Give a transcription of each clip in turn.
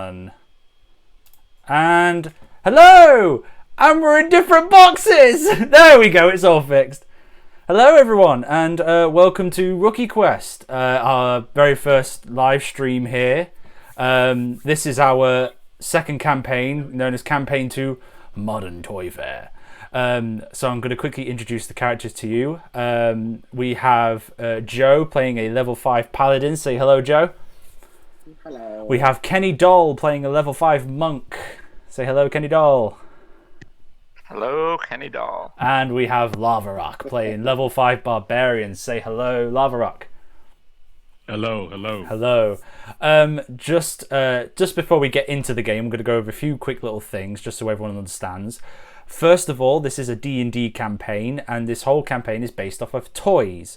1. And hello! And we're in different boxes! There we go, it's all fixed. Hello everyone, and welcome to Rookie Quest, our very first live stream here. This is our second campaign, known as Campaign 2, Modern Toyfare. So I'm going to quickly introduce the characters to you. We have Joe playing a level 5 paladin. Say hello, Joe. Hello. We have Kenny Doll playing a level 5 monk. Say hello, Kenny Doll. Hello, Kenny Doll. And we have Lavaroq playing level 5 barbarian. Say hello, Lavaroq. Hello, hello. Hello. Just before we get into the game, I'm going to go over a few quick little things just so everyone understands. First of all, this is a D&D campaign, and this whole campaign is based off of toys.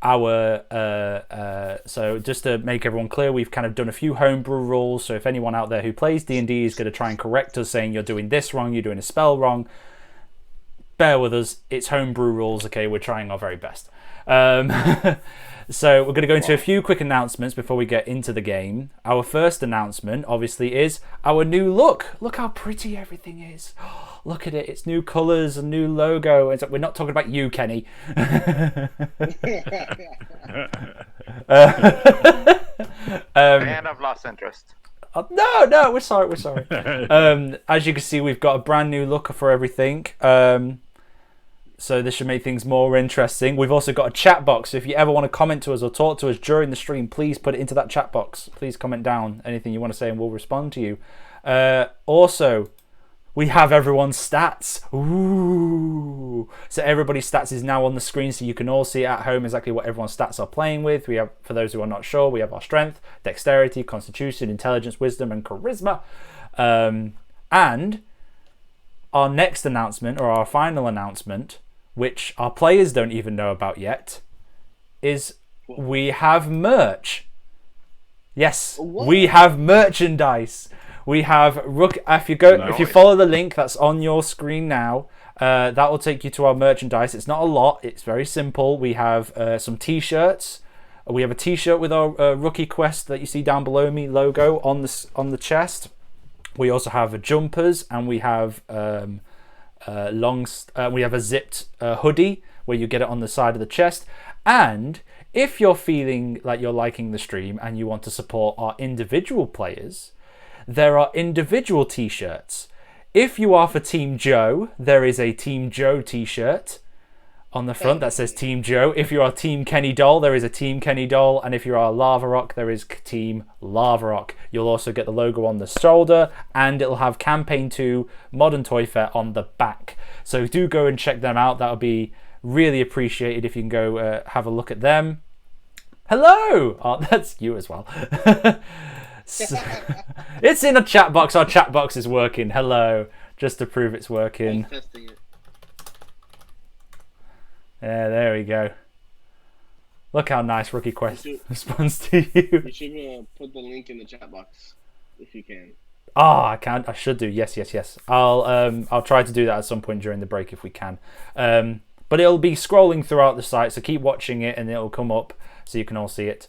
So just to make everyone clear, we've kind of done a few homebrew rules. So if anyone out there who plays D&D is going to try and correct us, saying you're doing this wrong, you're doing a spell wrong, bear with us. It's homebrew rules. Okay, we're trying our very best. So we're going to go into a few quick announcements before we get into the game. Our first announcement, obviously, is our new look. Look how pretty everything is. Look at it. It's new colours, a new logo. We're not talking about you, Kenny. And I've lost interest. No, we're sorry. As you can see, we've got a brand new look for everything. So this should make things more interesting. We've also got a chat box. So if you ever want to comment to us or talk to us during the stream, please put it into that chat box. Please comment down anything you want to say and we'll respond to you. Also, we have everyone's stats. Ooh. So everybody's stats is now on the screen so you can all see at home exactly what everyone's stats are playing with. We have, for those who are not sure, we have our strength, dexterity, constitution, intelligence, wisdom, and charisma. And our next announcement, or our final announcement, which our players don't even know about yet, is we have merch. Yes, we have merchandise. We have if you follow the link that's on your screen now, that will take you to our merchandise. It's not a lot. It's very simple. We have some t-shirts. We have a t-shirt with our Rookie Quest that you see down below me logo on the chest. We also have jumpers, and we have we have a zipped hoodie where you get it on the side of the chest. And if you're feeling like you're liking the stream and you want to support our individual players, there are individual t-shirts. If you are for Team Joe, there is a Team Joe t-shirt on the front that says Team Joe. If you are Team Kenny Doll, there is a Team Kenny Doll. And if you are Lavaroq, there is Team Lavaroq. You'll also get the logo on the shoulder, and it'll have Campaign 2 Modern Toyfare on the back. So do go and check them out. That would be really appreciated if you can go have a look at them. Hello! Oh, that's you as well. So, it's in a chat box. Our chat box is working. Hello. Just to prove it's working. I'm testing it. Yeah, there we go. Look how nice Rookie Quest responds to you. You should put the link in the chat box if you can. I can. I should do. Yes. I'll try to do that at some point during the break if we can. But it'll be scrolling throughout the site, so keep watching it and it'll come up so you can all see it.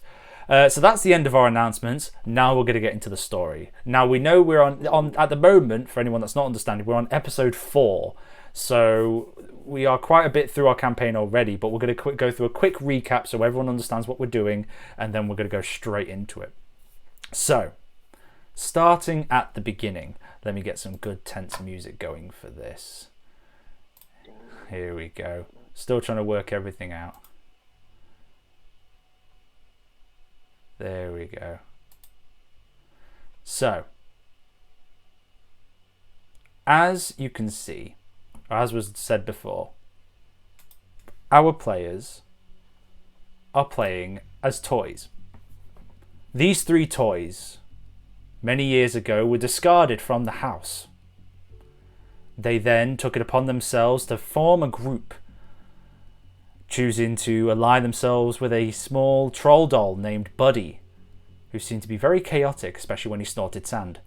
So that's the end of our announcements. Now we're going to get into the story. Now we know we're on at the moment, for anyone that's not understanding, we're on episode 4. So we are quite a bit through our campaign already, but we're going to go through a quick recap so everyone understands what we're doing, and then we're going to go straight into it. So, starting at the beginning, let me get some good tense music going for this. Here we go. Still trying to work everything out. There we go. So, as you can see, as was said before, our players are playing as toys. These 3 toys, many years ago, were discarded from the house. They then took it upon themselves to form a group, choosing to ally themselves with a small troll doll named Buddy, who seemed to be very chaotic, especially when he snorted sand.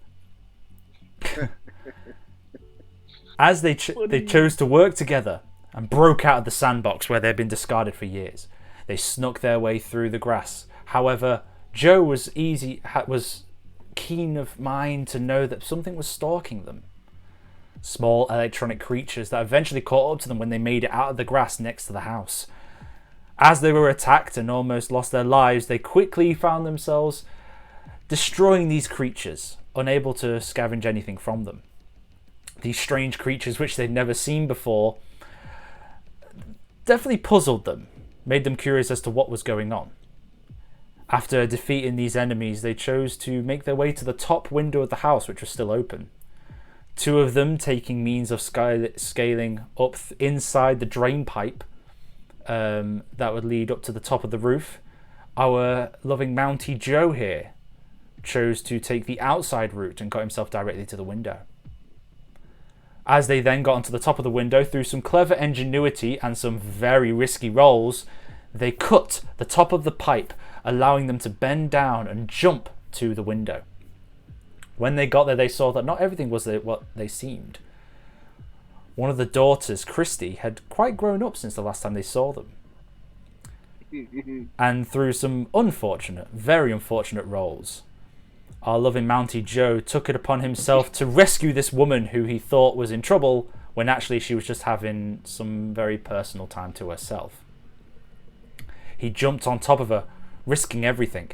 As they chose to work together and broke out of the sandbox where they'd been discarded for years, they snuck their way through the grass. However, Joe was keen of mind to know that something was stalking them. Small electronic creatures that eventually caught up to them when they made it out of the grass next to the house. As they were attacked and almost lost their lives, they quickly found themselves destroying these creatures, unable to scavenge anything from them. These strange creatures, which they'd never seen before, definitely puzzled them, made them curious as to what was going on. After defeating these enemies, they chose to make their way to the top window of the house, which was still open. Two of them taking means of scaling up inside the drain pipe that would lead up to the top of the roof. Our loving Mountie Joe here chose to take the outside route and got himself directly to the window. As they then got onto the top of the window, through some clever ingenuity and some very risky rolls, they cut the top of the pipe, allowing them to bend down and jump to the window. When they got there, they saw that not everything was what they seemed. One of the daughters, Christy, had quite grown up since the last time they saw them. And through some unfortunate, very unfortunate rolls, our loving Mountie Joe took it upon himself to rescue this woman who he thought was in trouble, when actually she was just having some very personal time to herself. He jumped on top of her, risking everything.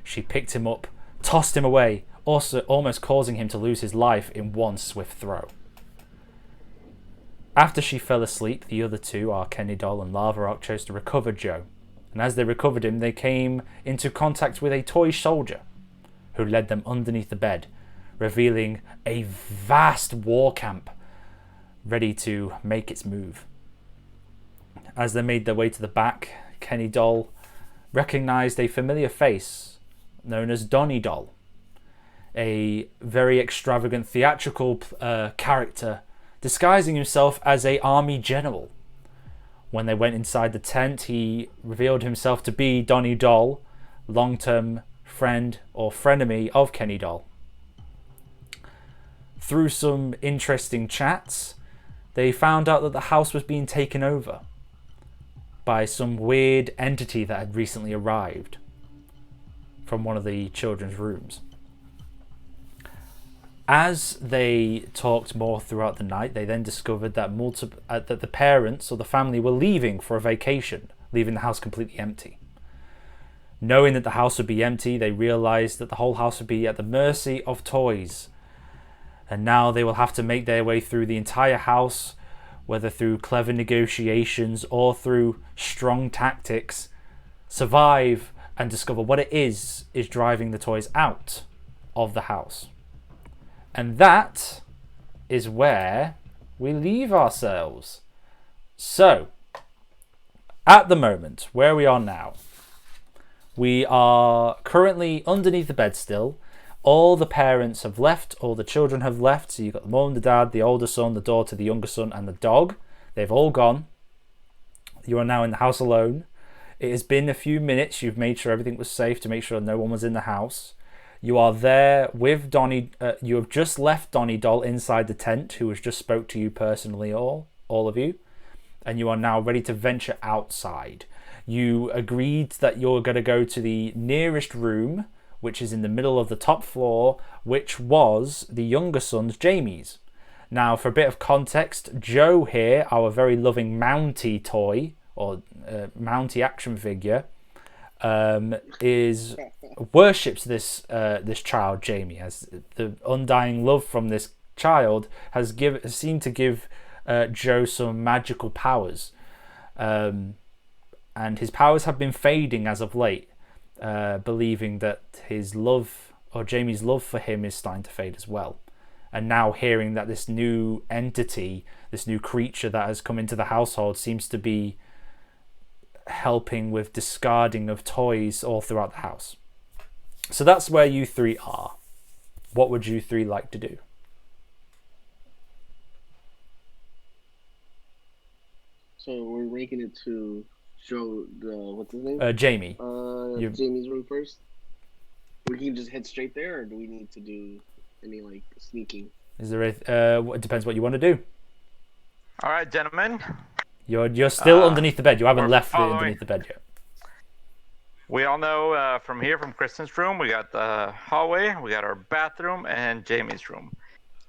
She picked him up, tossed him away, also almost causing him to lose his life in one swift throw. After she fell asleep, the other two, our Kenny Doll and Lavaroq, chose to recover Joe. And as they recovered him, they came into contact with a toy soldier who led them underneath the bed, revealing a vast war camp ready to make its move. As they made their way to the back, Kenny Doll recognized a familiar face known as Donny Doll, a very extravagant theatrical character disguising himself as an army general. When they went inside the tent, he revealed himself to be Donny Doll, long-term friend or frenemy of Kenny Doll. Through some interesting chats, they found out that the house was being taken over by some weird entity that had recently arrived from one of the children's rooms. As they talked more throughout the night, they then discovered that that the parents or the family were leaving for a vacation, leaving the house completely empty. Knowing that the house would be empty, they realized that the whole house would be at the mercy of toys. And now they will have to make their way through the entire house, whether through clever negotiations or through strong tactics, survive and discover what it is driving the toys out of the house. And that is where we leave ourselves. So, at the moment, where we are now, we are currently underneath the bed still. All the parents have left, all the children have left. So you've got the mum, the dad, the older son, the daughter, the younger son, and the dog. They've all gone. You are now in the house alone. It has been a few minutes. You've made sure everything was safe to make sure no one was in the house. You are there with Donny. You have just left Donny Doll inside the tent, who has just spoke to you personally, all of you. And you are now ready to venture outside. You agreed that you're going to go to the nearest room, which is in the middle of the top floor, which was the younger son's, Jamie's. Now, for a bit of context, Joe here, our very loving Mountie toy, or Mountie action figure, worships this child, Jamie, as the undying love from this child has seemed to give Joe some magical powers. And his powers have been fading as of late, believing that his love, or Jamie's love for him, is starting to fade as well. And now hearing that this new entity, this new creature that has come into the household seems to be helping with discarding of toys all throughout the house. So that's where you three are. What would you three like to do? So we're making it to Joe, what's his name? Jamie. Jamie's room first. We can just head straight there, or do we need to do any like sneaking? Is there it depends what you want to do. All right, gentlemen. You're still underneath the bed. You haven't left underneath the bed yet. We all know from here, from Kristen's room, we got the hallway, we got our bathroom, and Jamie's room.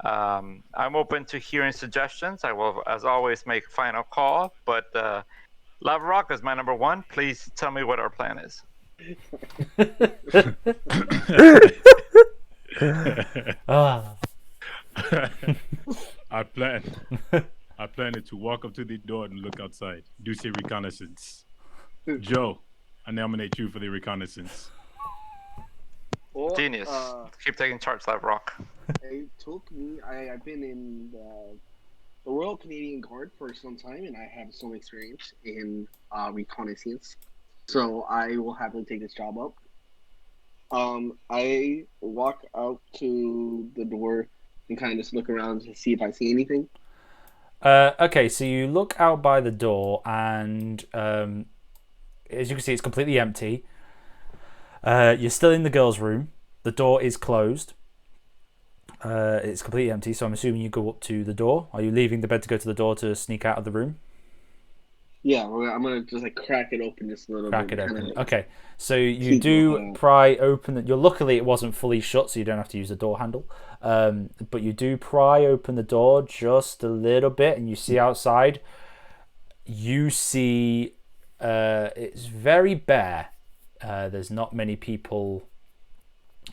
I'm open to hearing suggestions. I will, as always, make a final call. But Lavaroq is my number one. Please tell me what our plan is. Ah. I plan it to walk up to the door and look outside. Do say reconnaissance. Joe, I nominate you for the reconnaissance. Well, Genius. Keep taking charge, Lavaroq. It took me. I've been in the Royal Canadian Guard for some time, and I have some experience in reconnaissance. So I will happily take this job up. I walk out to the door and kind of just look around to see if I see anything. Okay, so you look out by the door, and as you can see, it's completely empty. You're still in the girls' room. The door is closed. It's completely empty, so I'm assuming you go up to the door. Are you leaving the bed to go to the door to sneak out of the room? Yeah, I'm gonna just like crack it open just a little bit. Crack it open. Like, Okay, so you do pry open it. Luckily, it wasn't fully shut, so you don't have to use the door handle. But you do pry open the door just a little bit, and you see outside. You see, it's very bare. There's not many people.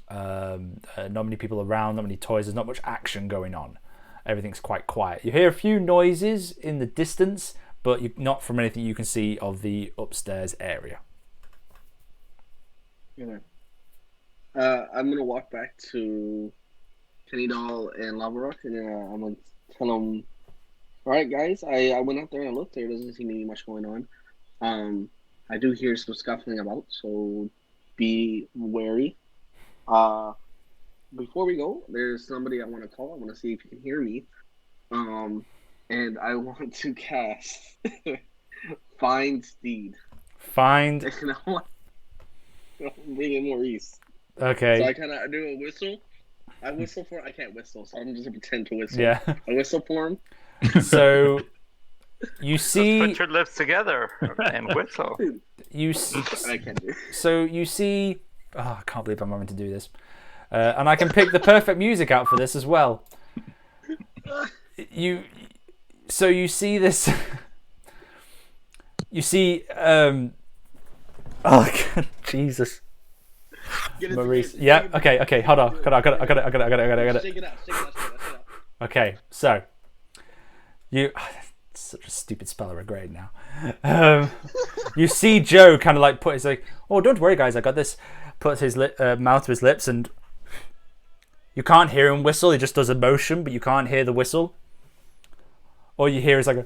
Not many people around. Not many toys. There's not much action going on. Everything's quite quiet. You hear a few noises in the distance, but not from anything you can see of the upstairs area. Okay. I'm gonna walk back to Kenny Doll and Lavaroq, and I'm gonna tell them, all right, guys, I went out there and I looked. There doesn't seem to be much going on. I do hear some scuffling about, so be wary. Before we go, there's somebody I want to call. I want to see if you can hear me. And I want to cast Find Steed. Find. And I want to bring in Maurice. Okay. So I kind of do a whistle. I whistle for. I can't whistle, so I'm just gonna pretend to whistle. Yeah. I whistle for him. So you see. Just put your lips together and whistle. I can't do it. So you see. Oh, I can't believe I'm having to do this. And I can pick the perfect music out for this as well. So you see this. You see. Oh God, Jesus. Maurice. Yeah. Okay. Hold on. I got it. Shake it out. Okay. So you. Such a stupid spell. I regret it now. You see Joe kind of like put his like. Oh, don't worry, guys. I got this. Puts his mouth to his lips, and you can't hear him whistle. He just does a motion, but you can't hear the whistle. All you hear is like a.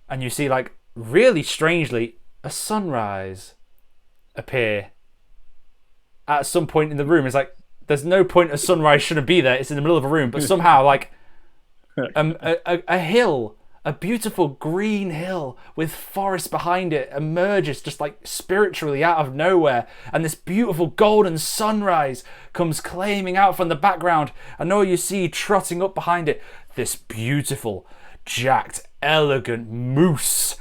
And you see, like, really strangely, a sunrise appear at some point in the room. It's like, there's no point a sunrise shouldn't be there. It's in the middle of a room, but somehow, like, a hill, a beautiful green hill with forest behind it emerges just like spiritually out of nowhere, and this beautiful golden sunrise comes claiming out from the background, and all you see trotting up behind it, this beautiful, jacked, elegant moose,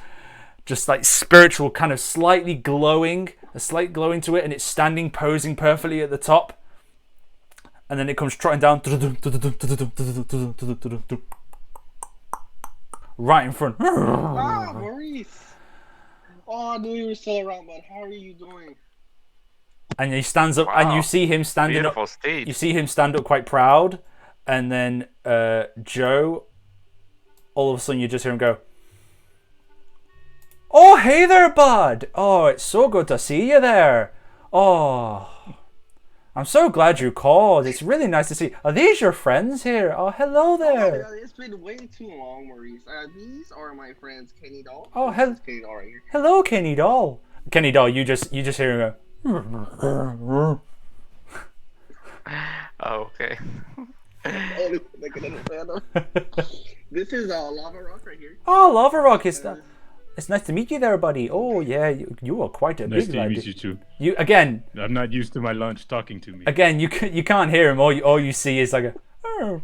just like spiritual, kind of slightly glowing, a slight glowing to it, and it's standing posing perfectly at the top, and then it comes trotting down right in front. Ah, Maurice. Oh, I knew you were still around, bud. How are you doing? And he stands up, and you see him standing Beautiful up. steed. You see him stand up quite proud, and then Joe. All of a sudden, you just hear him go, "Oh, hey there, bud! Oh, it's so good to see you there. Oh, I'm so glad you called. It's really nice to see. Are these your friends here? Oh, hello there. Oh, it's been way too long, Maurice. These are my friends, Kenny Doll. Oh, This is Kenny Doll right here. Hello, Kenny Doll. Kenny Doll, you just hear him go. Oh, okay. Oh, I can understand them. This is Lavaroq right here. Oh, Lavaroq, it's nice to meet you there, buddy. Oh, yeah, you are quite a Nice big to lad. meet you too. You again. I'm not used to my lunch talking to me. Again, you can't hear him. All you see is like a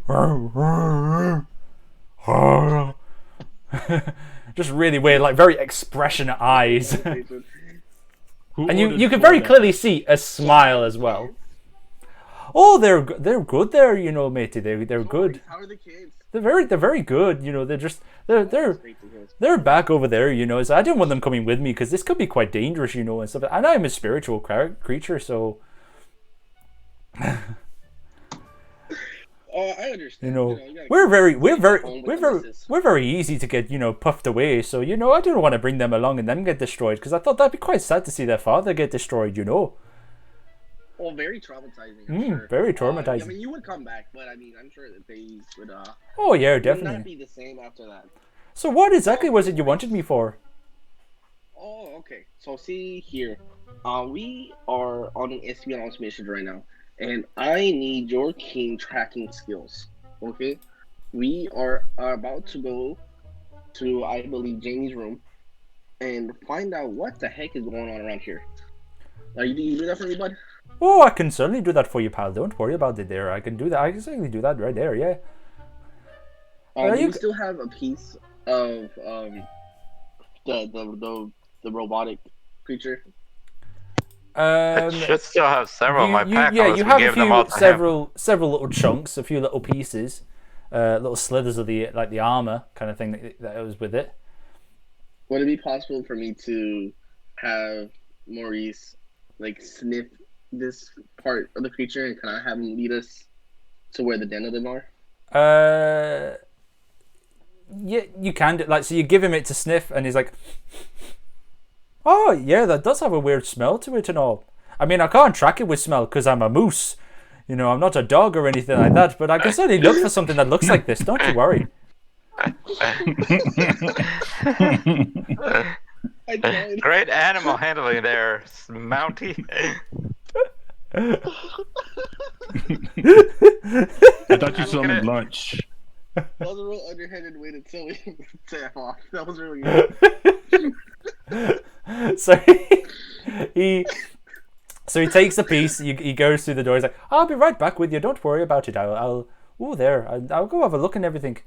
just really weird, like very expressionate eyes. Who And ordered you can four very that- clearly see a smile as well. Oh, they're good there, matey. They're good. How are the kids? They're very good. They're Great to hear. they're back over there. So I didn't want them coming with me because this could be quite dangerous, and stuff. And I'm a spiritual creature, so Oh, I understand. we're very misses. we're very easy to get puffed away. So I didn't want to bring them along and them get destroyed because I thought that'd be quite sad to see their father get destroyed. Well, very traumatizing. I'm sure. Very traumatizing. I mean, you would come back, but I mean, I'm sure that they would. Oh yeah, Would definitely. not be the same after that. So what exactly was it you wanted me for? Oh, okay. So see here, we are on an espionage mission right now, and I need your keen tracking skills. Okay, we are about to go to, I believe, Jamie's room, and find out what the heck is going on around here. You do that for me, bud? Oh, I can certainly do that for you, pal. Don't worry about it there. I can do that. I can certainly do that right there, yeah. Do you still have a piece of the robotic creature? I should still have several in my pack. Yeah, unless you we have gave them all to him. several little chunks, a few little pieces, little slithers of the armor kind of thing that was with it. Would it be possible for me to have Maurice sniff this part of the creature, and can I have him lead us to where the den of them are? Yeah, you can do, so you give him it to sniff, and he's like, oh yeah, that does have a weird smell to it and all. I mean, I can't track it with smell because I'm a moose. I'm not a dog or anything like that, but I can certainly look for something that looks like this. Don't you worry. I tried. Great animal handling there, Mountie. I thought you saw him at lunch. That was a real underhanded way to tell me to F off. That was really good. So he takes the piece. He goes through the door. He's like, "I'll be right back with you. Don't worry about it. I'll go have a look and everything."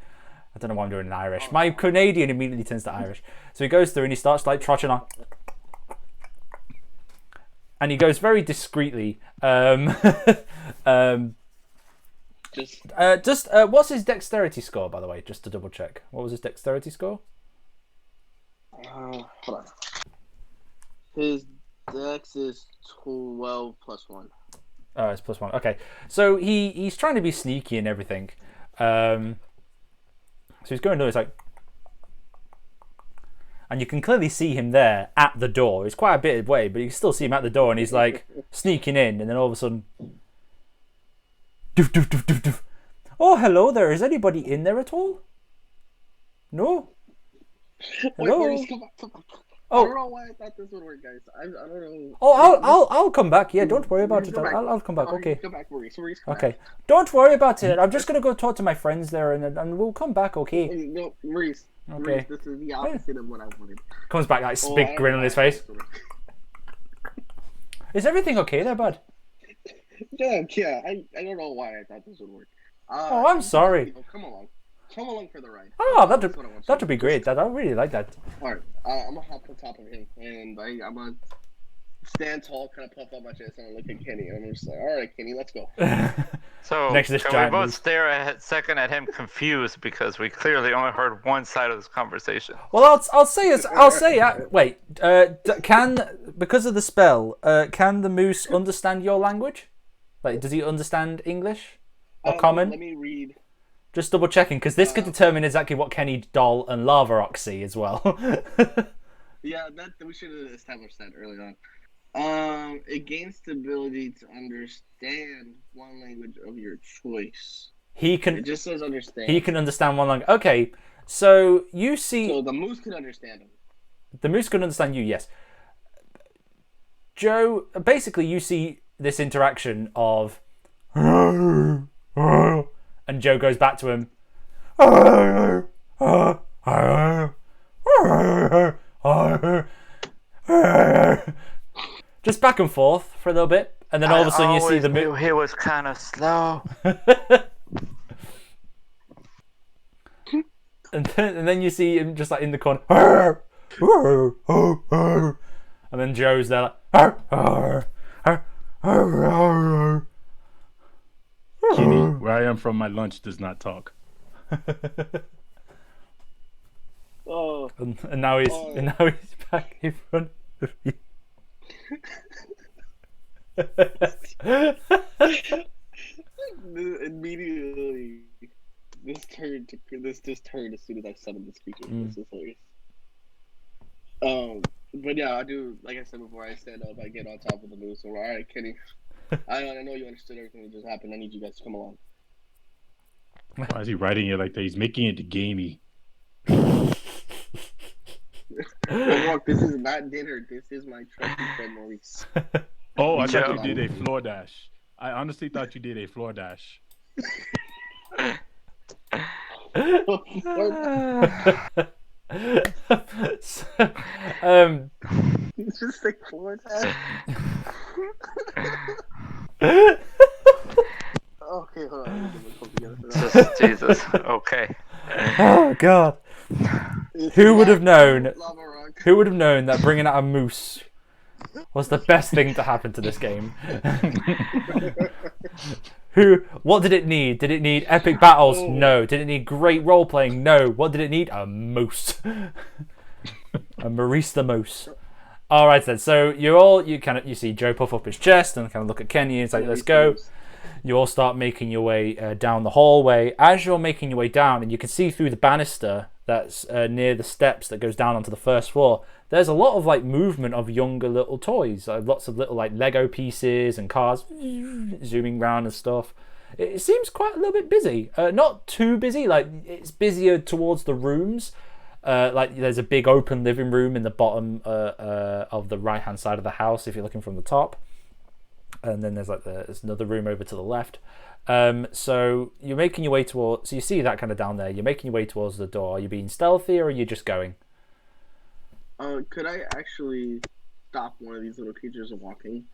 I don't know why I'm doing in Irish. My Canadian immediately turns to Irish. So he goes through and he starts trotting on. And he goes very discreetly. What's his dexterity score, by the way? Just to double check. What was his dexterity score? Hold on. His dex is 12 plus 1. Oh, it's plus 1. Okay. So he's trying to be sneaky and everything. So he's going to, it's like, and you can clearly see him there at the door. It's quite a bit away, but you can still see him at the door, and he's like sneaking in, and then all of a sudden, doof, doof, doof, doof, doof. Oh, hello there. Is anybody in there at all? No. Wait, Hello. Maurice, come back. I Oh. don't know why I thought this would work, guys. I don't know. Oh, I'll come back. Yeah, don't worry about it. I'll come back. Okay. Come back, Maurice. Maurice, come Okay. back. Don't worry about it. I'm just gonna go talk to my friends there, and we'll come back. Okay. No, Maurice. Okay. Maurice, this is the opposite of what I wanted. Comes back like Oh, I big don't grin know on his why I face. thought this would work. Is everything okay there, bud? Yeah. I don't know why I thought this would work. Oh, I'm sorry. Come along. Come along for the ride. Oh, That's what I want you that'd to be do. great. I really like that. Alright, I'm gonna hop on top of him, and I'm gonna stand tall, kind of puff out my chest, and I look at Kenny, and I'm just like, alright, Kenny, let's go. So Next to this can we giant both moose. stare a second at him confused because we clearly only heard one side of this conversation. Well, I'll say wait. Because of the spell, can the moose understand your language? Does he understand English or common? Let me read. Just double checking, because this could determine exactly what Kenny Doll and Lavaroq see as well. Yeah, we should have established that early on. It gains the ability to understand one language of your choice. It just says understand. He can understand one language. Okay, so you see. So the moose can understand him. The moose can understand you, yes. Joe, basically, you see this interaction of. And Joe goes back to him. Just back and forth for a little bit, and then all of a sudden you see the moose. He was kind of slow. and then you see him just like in the corner, "Arr! Arr! Arr! Arr!" And then Joe's there like, "Arr! Arr! Arr! Arr! Arr!" Kenny, where I am from, my lunch does not talk. Oh, and now he's back in front of you. Immediately, this just turned as soon as I said him speaking. This is hilarious. But yeah, I do. Like I said before, I stand up. I get on top of the moose. So, all right, Kenny. I know you understood everything that just happened. I need you guys to come along. Why is he writing it like that? He's making it gamey. Look, this is not dinner. This is my trusty friend Maurice. Oh, I thought you did a floor dash. I honestly thought you did a floor dash. So, It's just like floor dash. Okay, hold on. Let me get my phone together for that. Jesus. Okay. oh God! It's Who would have known? Lavaroq. Who would have known that bringing out a moose was the best thing to happen to this game? What did it need? Did it need epic battles? No. Did it need great role playing? No. What did it need? A moose. A Maurice the moose. All right then. So you see Joe puff up his chest and kind of look at Kenny and it's like, let's go. You all start making your way down the hallway. As you're making your way down, and you can see through the banister that's near the steps that goes down onto the first floor, there's a lot of like movement of younger little toys, lots of little like Lego pieces and cars zooming around and stuff. It seems quite a little bit busy. Not too busy, like it's busier towards the rooms. Like there's a big open living room in the bottom of the right hand side of the house if you're looking from the top. And then there's another room over to the left. So you're making your way towards. So you see that kind of down there. You're making your way towards the door. Are you being stealthy or are you just going? Could I actually stop one of these little creatures from walking?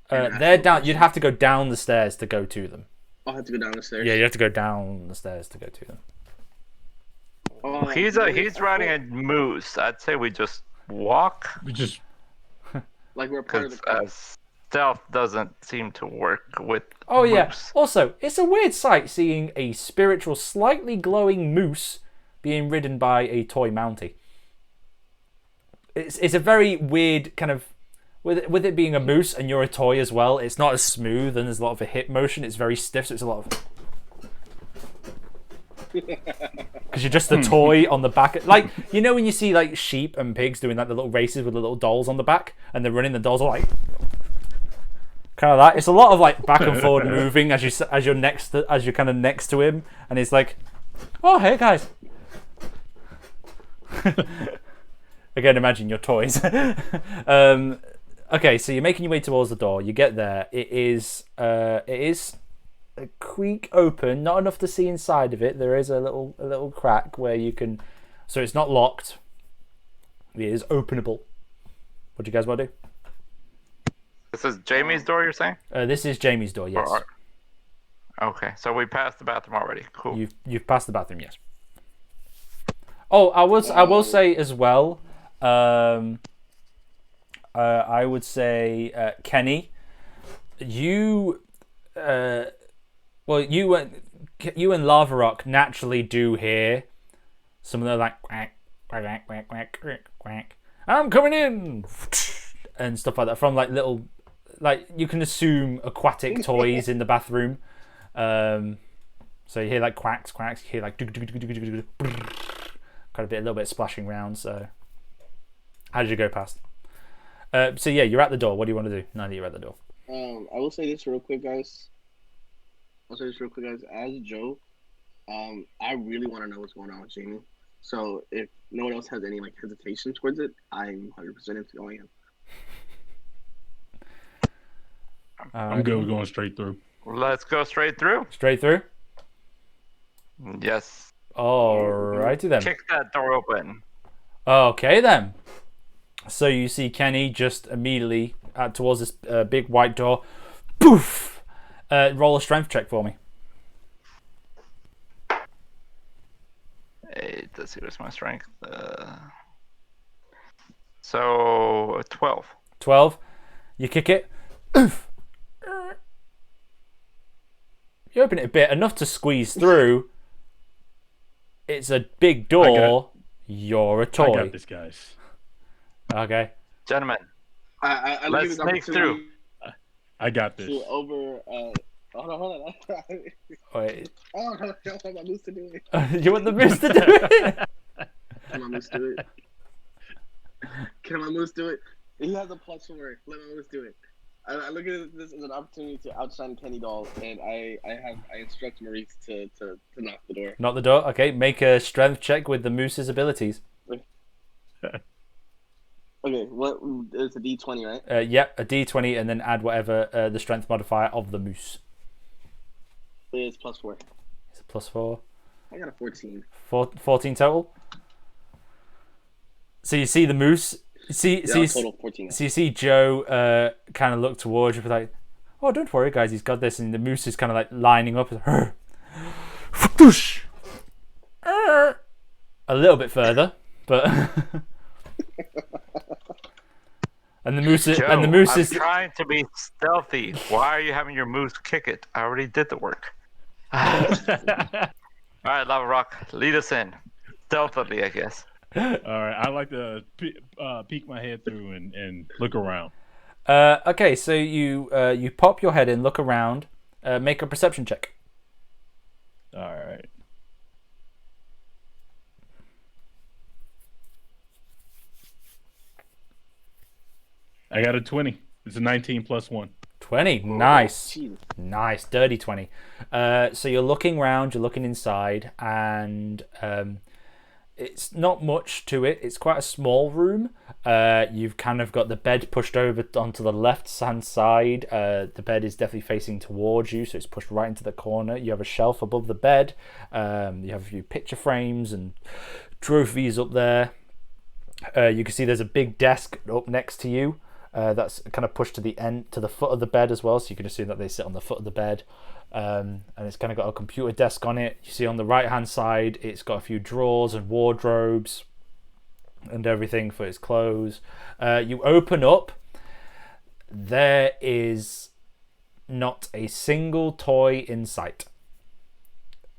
They're down. You'd have to go down the stairs to go to them. I'll have to go down the stairs. Yeah, you have to go down the stairs to go to them. He's riding a moose. I'd say we just walk. We just like we're part of the club. Stealth doesn't seem to work with Oh yeah. moose. Also, it's a weird sight seeing a spiritual, slightly glowing moose being ridden by a toy Mountie. It's a very weird kind of with it being a moose and you're a toy as well. It's not as smooth and there's a lot of a hip motion. It's very stiff, so it's a lot of. Because you're just a toy on the back, like you know when you see like sheep and pigs doing like the little races with the little dolls on the back and they're running. The dolls are like. Kind of that. It's a lot of like back and forward moving as you're kind of next to him, and he's like, "Oh, hey guys." Again, imagine your toys. Okay, so you're making your way towards the door. You get there. It is a creak open, not enough to see inside of it. There is a little crack where you can. So it's not locked. It is openable. What do you guys want to do? This is Jamie's door, you're saying? This is Jamie's door, yes. Okay, so we passed the bathroom already. Cool. You've passed the bathroom, yes. Oh, I will say as well. I would say Kenny, you and Lavaroq naturally do hear some of the like quack quack quack quack quack quack. I'm coming in and stuff like that from like little. Like you can assume aquatic toys in the bathroom. So you hear like quacks, you hear like kind of a little bit of splashing around. So how did you go past? So yeah, you're at the door. What do you want to do now that you're at the door? I will say this real quick, guys. As Joe, I really want to know what's going on with Jamie. So if no one else has any like hesitation towards it, I'm 100% into going in. I'm good with going straight through. Let's go straight through. Straight through? Yes. Alrighty then. Kick that door open. Okay then. So you see Kenny just immediately towards this big white door. Poof! Roll a strength check for me. 8. Let's see, what's my strength? So 12. 12. You kick it. You open it a bit, enough to squeeze through. It's a big door. You're a toy. I got this, guys. Okay. Gentlemen, I let's sneak through. I got this. To over. Hold on. Wait. Oh, I want my moose to do it. You want the moose to do it? Can my moose do it? Can my moose do it? He has a +4. Let my moose do it. I look at this as an opportunity to outshine Kenny Doll, and I instruct Maurice to knock the door. Knock the door. Okay, make a strength check with the moose's abilities. Okay, what? It's a D20, right? Yep, a D20, and then add whatever the strength modifier of the moose. It's +4. It's a +4. I got a 14. 14 total. So you see the moose. Total 14. So you see Joe kind of look towards you, but like, oh, don't worry, guys, he's got this. And the moose is kind of like lining up. A little bit further, but. And the moose is. Joe, And the moose I'm is trying to be stealthy. Why are you having your moose kick it? I already did the work. All right, Lavaroq, lead us in. Stealthily, I guess. All right, I like to peek my head through and look around. Okay, so you pop your head in, look around, make a perception check. All right. I got a 20. It's a 19 plus 1. 20. Nice. Jeez. Nice. Dirty 20. So you're looking around, you're looking inside, and it's not much to it. It's quite a small room. You've kind of got the bed pushed over onto the left-hand side. The bed is definitely facing towards you, so it's pushed right into the corner. You have a shelf above the bed. You have a few picture frames and trophies up there. You can see there's a big desk up next to you. That's kind of pushed to the foot of the bed as well, so you can assume that they sit on the foot of the bed. And it's kind of got a computer desk on it. You see on the right hand side, it's got a few drawers and wardrobes and everything for its clothes. You open up, there is not a single toy in sight.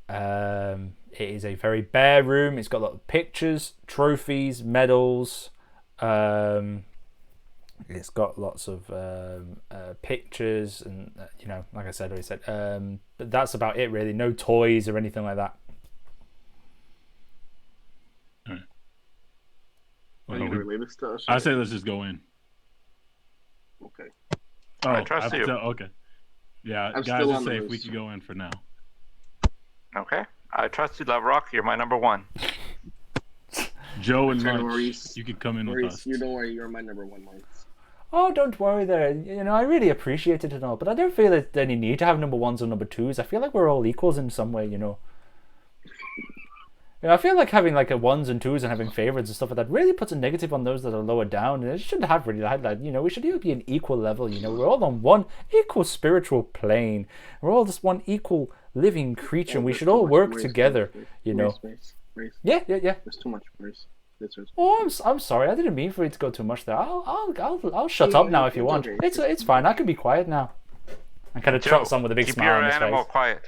It is a very bare room. It's got a lot of pictures, trophies, medals. It's got lots of pictures and, like I said, but that's about it really. No toys or anything like that. Are you related this to us? I say let's just go in. Okay. Oh, I trust you. Okay. Yeah, I'm guys still are on the safe. loose. We can go in for now. Okay. I trust you, Lavaroq. You're my number one. Joe and Sorry, Lunch, Maurice. you can come in with Maurice, us. you don't worry. You're my number one, Maurice. Oh, don't worry there. I really appreciate it and all, but I don't feel there's any need to have number ones or number twos. I feel like we're all equals in some way, I feel like having like a ones and twos and having favorites and stuff like that really puts a negative on those that are lower down, and it shouldn't have really that. We should be an equal level. We're all on one equal spiritual plane. We're all just one equal living creature, and we should all work together. Maurice. Yeah. There's too much, Maurice. Oh, I'm sorry. I didn't mean for it to go too much there. I'll shut up now if you want. Okay. It's fine. I can be quiet now. And kind of trots on with a big keep smile your on his animal face. quiet.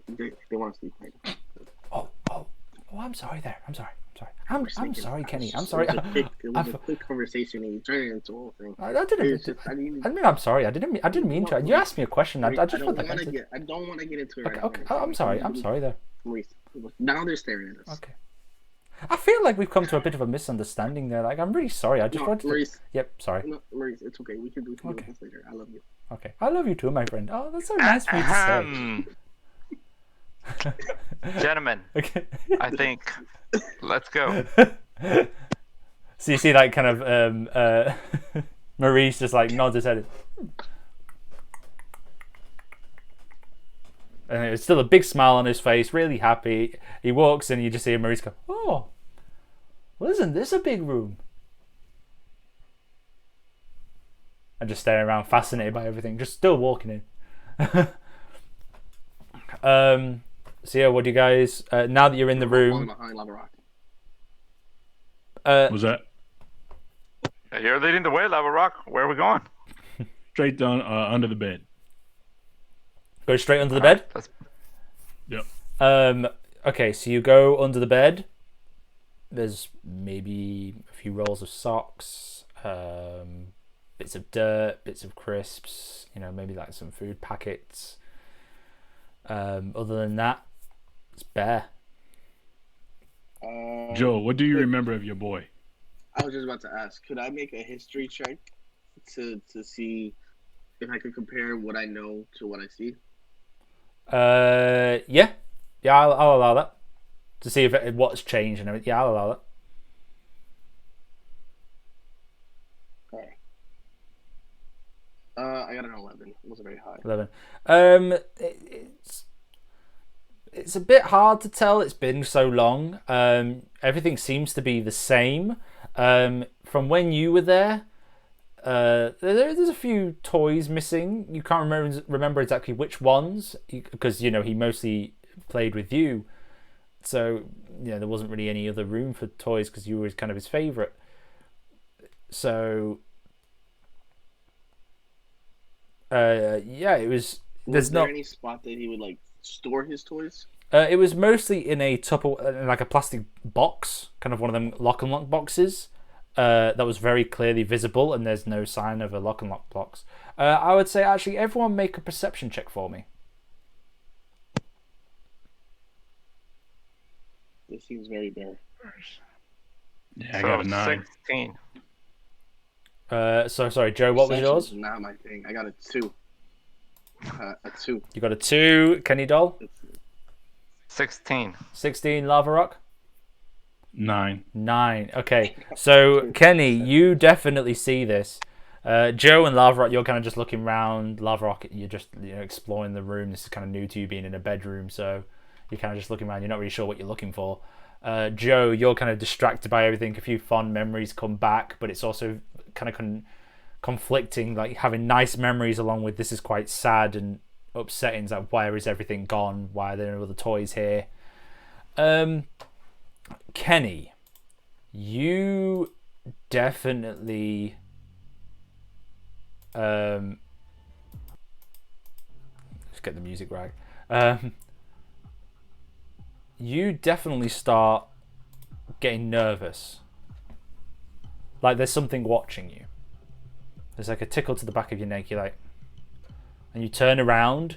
They want to sleep. Right? Oh, I'm sorry there. I'm sorry. I'm sorry, Kenny. I'm sorry. It was a quick conversation and you turned it into a whole thing. I mean, I'm sorry. I didn't mean to. You asked me a question. I just want to. I don't want to get into it. Okay, right okay. now. I'm sorry there. Maurice, now they're staring at us. Okay. I feel like we've come to a bit of a misunderstanding there. Like, I'm really sorry. I just wanted to. Maurice. Yep, sorry. No, Maurice, it's okay. We can do this later. I love you. Okay. I love you too, my friend. Oh, that's so nice for you to say. Gentlemen, Okay. I think let's go. So you see, like, kind of Maurice just like nods his head. And it's still a big smile on his face, really happy. He walks in, and you just see Maurice go, "Oh, well, isn't this a big room?" And just staring around, fascinated by everything, just still walking in. So yeah, what do you guys? Now that you're in the Falling room, behind Lavaroq. Was that You're leading the way, Lavaroq. Where are we going? straight down under the bed? go straight under the All right, bed. let's- Yep. Okay, so you go under the bed. There's maybe a few rolls of socks, bits of dirt, bits of crisps. Maybe like some food packets. Other than that, it's bare. Joe, what do you remember of your boy? I was just about to ask. Could I make a history check to see if I could compare what I know to what I see? Yeah, I'll allow that to see if what's changed and everything. Yeah, I'll allow that. Okay. I got an 11. It wasn't very high. 11. It's a bit hard to tell. It's been so long. Everything seems to be the same. From when you were there, there's a few toys missing. You can't remember exactly which ones because he mostly played with you. So there wasn't really any other room for toys because you were kind of his favorite. So yeah, it was. Was there any spot that he would like store his toys? It was mostly in a like a plastic box, kind of one of them lock and lock boxes. That was very clearly visible, and there's no sign of a lock and lock box. I would say actually everyone make a perception check for me. This seems very bare. Yeah, I got a 9. 16. So sorry, Joe. What was yours? Perception's not my thing. I got a 2. A 2. You got a 2, Kenny Doll. 16. 16, Lavaroq. 9. 9. Okay, so Kenny, you definitely see this. Joe and Lavaroq, you're kind of just looking around. Lavaroq, you're just exploring the room. This is kind of new to you being in a bedroom, so you're kind of just looking around. You're not really sure what you're looking for. Joe, you're kind of distracted by everything. A few fond memories come back, but it's also kind of conflicting, like having nice memories along with this is quite sad and upsetting. It's like, where is everything gone? Why are there no other toys here? Kenny, you definitely let's get the music right. You definitely start getting nervous. Like there's something watching you. There's like a tickle to the back of your neck. You're like, and you turn around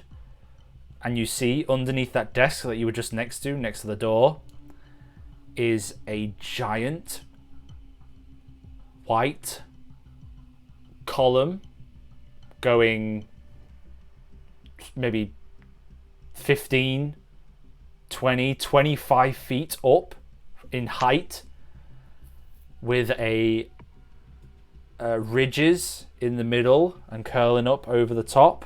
and you see underneath that desk that you were just next to the door, is a giant white column going maybe 15, 20, 25 feet up in height with a ridges in the middle and curling up over the top.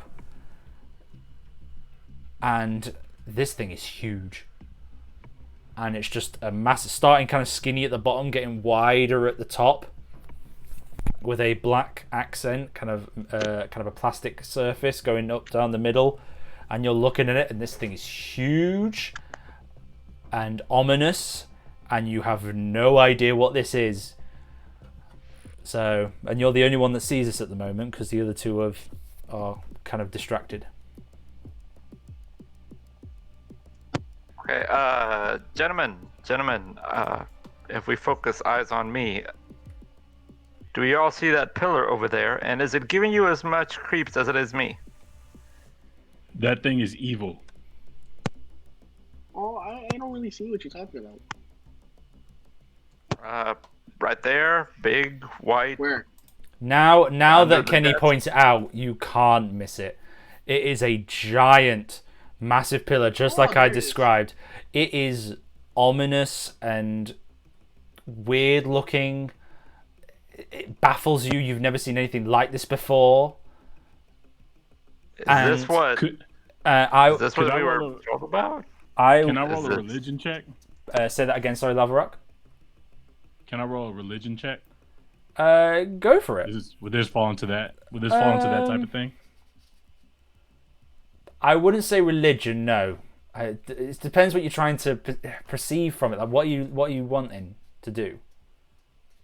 And this thing is huge. And it's just a massive, starting kind of skinny at the bottom, getting wider at the top, with a black accent, kind of a plastic surface going up down the middle. And you're looking at it, and this thing is huge and ominous, and you have no idea what this is. So, and you're the only one that sees this at the moment because the other two are kind of distracted. Okay, gentlemen, if we focus eyes on me, do you all see that pillar over there? And is it giving you as much creeps as it is me? That thing is evil. Oh, I don't really see what you're talking about. Right there, big, white. Where? Now Under that the Kenny desk. points it out, you can't miss it. It is a giant, massive pillar, just like there I it is. described. It is ominous and weird looking. It baffles you. You've never seen anything like this before. Is And this what? Could, Is this could what I we were roll talking about? can I roll Is a it- religion check? Say that again. Sorry, Lavaroq. Can I roll a religion check? Go for it. Would this fall into that? Would this fall into that type of thing? I wouldn't say religion, no. It depends what you're trying to perceive from it. Like, what are you wanting to do?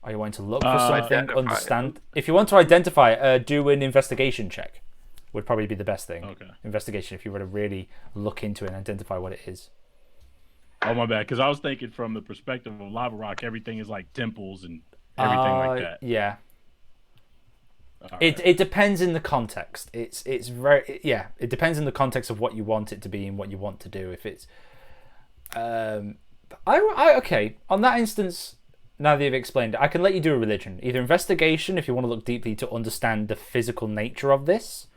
Are you wanting to look for something, Identify. understand? If you want to identify, do an investigation check. Would probably be the best thing. Okay. Investigation, if you were to really look into it and identify what it is. Oh, my bad. Because I was thinking from the perspective of Lavaroq, everything is like temples and everything like that. Yeah. All It right. it depends in the context. It's very It depends in the context of what you want it to be and what you want to do. If it's, okay, on that instance, now that you've explained it, I can let you do a religion, either investigation if you want to look deeply to understand the physical nature of this,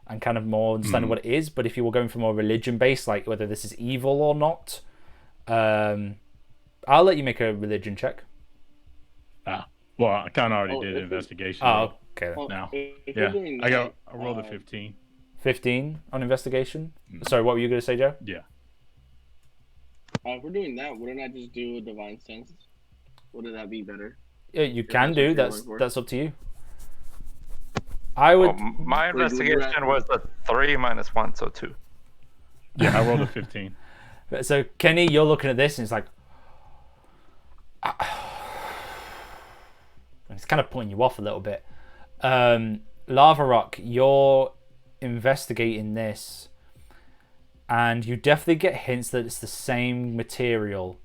and kind of more understanding what it is. But if you were going for more religion based, like whether this is evil or not, I'll let you make a religion check. Well, I kind of already did an investigation. Oh, okay. Well, Now, if Yeah, we're doing I that, rolled a 15. 15 on investigation. Sorry, what were you going to say, Joe? Yeah. if we're doing that, wouldn't I just do a divine sense? Wouldn't that be better? Yeah, you If can that's what do. you're That's going for. that's up to you. I would. Well, my investigation was a 3 minus 1, so 2. Yeah, I rolled a 15. So Kenny, you're looking at this and it's like, it's kind of putting you off a little bit. Lavaroq, you're investigating this, and you definitely get hints that it's the same material,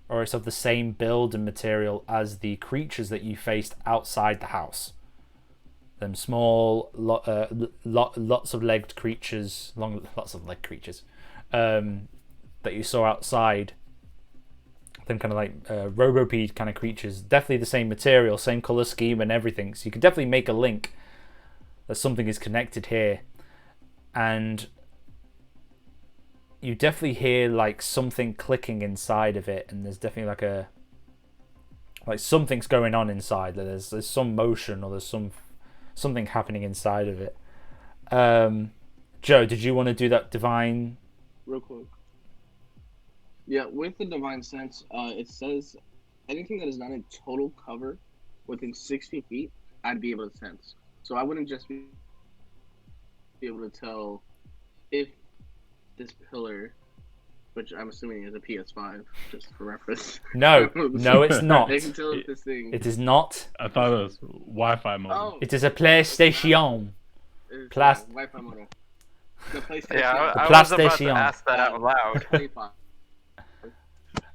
or it's of the same build and material as the creatures that you faced outside the house. Them small, lots of legged creatures, lots of leg creatures, that you saw outside. Them kind of like robopede kind of creatures. Definitely the same material, same color scheme and everything. So you can definitely make a link that something is connected here. And you definitely hear like something clicking inside of it, and there's definitely like something's going on inside. There's some motion, or there's something happening inside of it. Joe, did you want to do that divine? Real quick. Yeah, with the divine sense, it says anything that is not in total cover within 60 feet, I'd be able to sense. So I wouldn't just be able to tell if this pillar, which I'm assuming is a PS5, just for reference. No, it's not. They can tell if this thing. It is not. I thought it was Wi-Fi mode. Oh, It is a PlayStation. it's Plast- Wi-Fi model. The PlayStation. Yeah, I was about PlayStation. to ask that out loud. 25.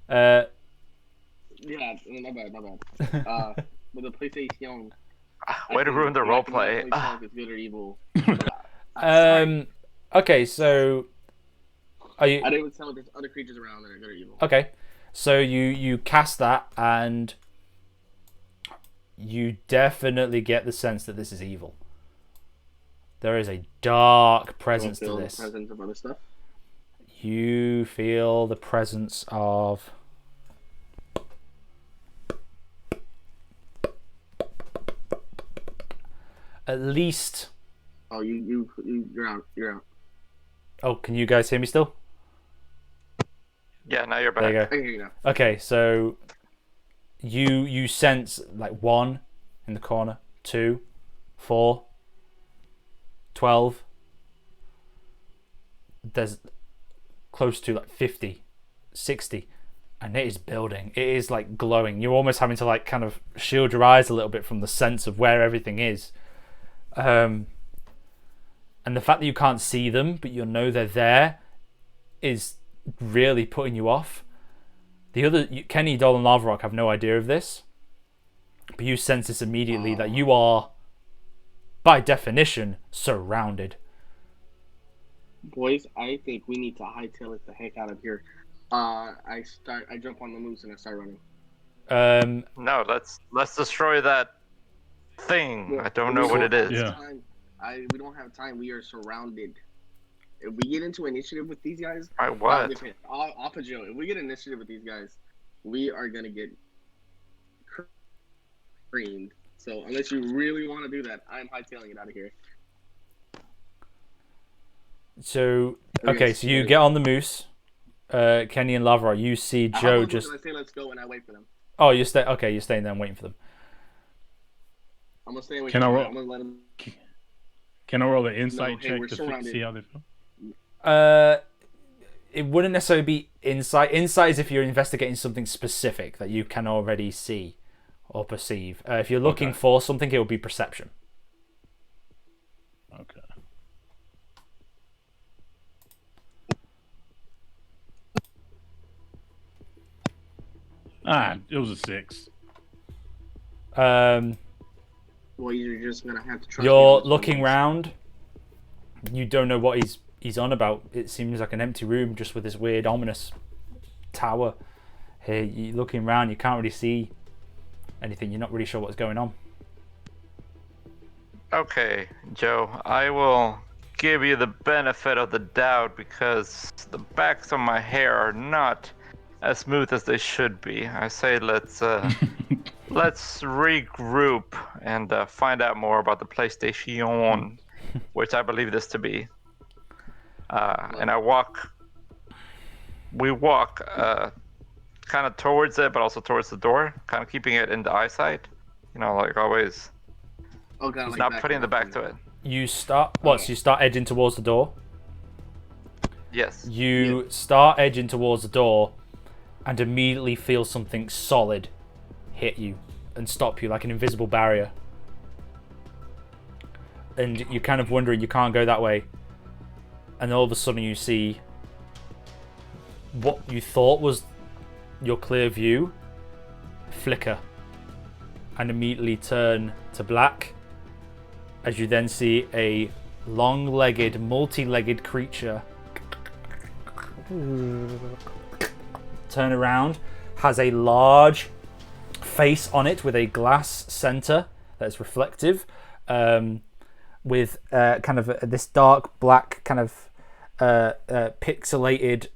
Uh, Yeah, not bad. With the PlayStation. Way to ruin the I can roleplay. definitely tell if it's good or evil. Sorry. okay, so are you I'd able to tell if there's other creatures around that are good or evil. okay? So you cast that, and you definitely get the sense that this is evil. There is a dark presence to Feel this. the presence of other stuff. You feel the presence of at least. Oh, you're out. You're out. Oh, can you guys hear me still? Yeah, now you're back. There you I go. can hear you now. Okay, so you sense like 1 in the corner, 2, 4, 12. There's close to like 50, 60, and it is building. It is like glowing. You're almost having to like kind of shield your eyes a little bit from the sense of where everything is. And the fact that you can't see them, but you know they're there, is really putting you off. The other Kenny, Doll, and Lavaroq have no idea of this, but you sense this immediately that you are, by definition, surrounded. Boys, I think we need to hightail it the heck out of here. I jump on the moose and I start running. No, let's destroy that thing. I don't know We what it don't is. have Yeah. time. We don't have time. We are surrounded. If we get into initiative with these guys, By what? Off of Joe, if we get initiative with these guys, we are gonna get creamed. So unless you really want to do that, I'm hightailing it out of here. So okay, so you get on the moose, Kenny and Lavaroq. You see Joe just. I say let's go and I wait for them. Oh, you're staying. Okay, you're staying there and waiting for them. I'm gonna stay away. Can from I them. roll- I'm gonna let them. Can I roll an insight hey, check we're to surrounded. see how they feel? it wouldn't necessarily be insight. Insight is if you're investigating something specific that you can already see or perceive. If you're looking for something, it would be perception. Okay. It was a 6. Um, Well, you're just gonna have to trust. you're looking round. You don't know what he's on about. It seems like an empty room just with this weird, ominous tower. Here, you're looking around. You can't really see anything. You're not really sure what's going on. Okay, Joe, I will give you the benefit of the doubt because the backs of my hair are not as smooth as they should be. I say let's regroup and find out more about the PlayStation, which I believe this to be. And we walk kind of towards it, but also towards the door, kind of keeping it in the eyesight. You know, like always. Okay, He's not putting the back to it. You start what? So you start edging towards the door. Yes. You start edging towards the door, and immediately feel something solid hit you and stop you like an invisible barrier. And you're kind of wondering, you can't go that way. And all of a sudden you see what you thought was your clear view flicker and immediately turn to black, as you then see a long-legged, multi-legged creature turn around, has a large face on it with a glass center that is reflective, with kind of this dark black kind of pixelated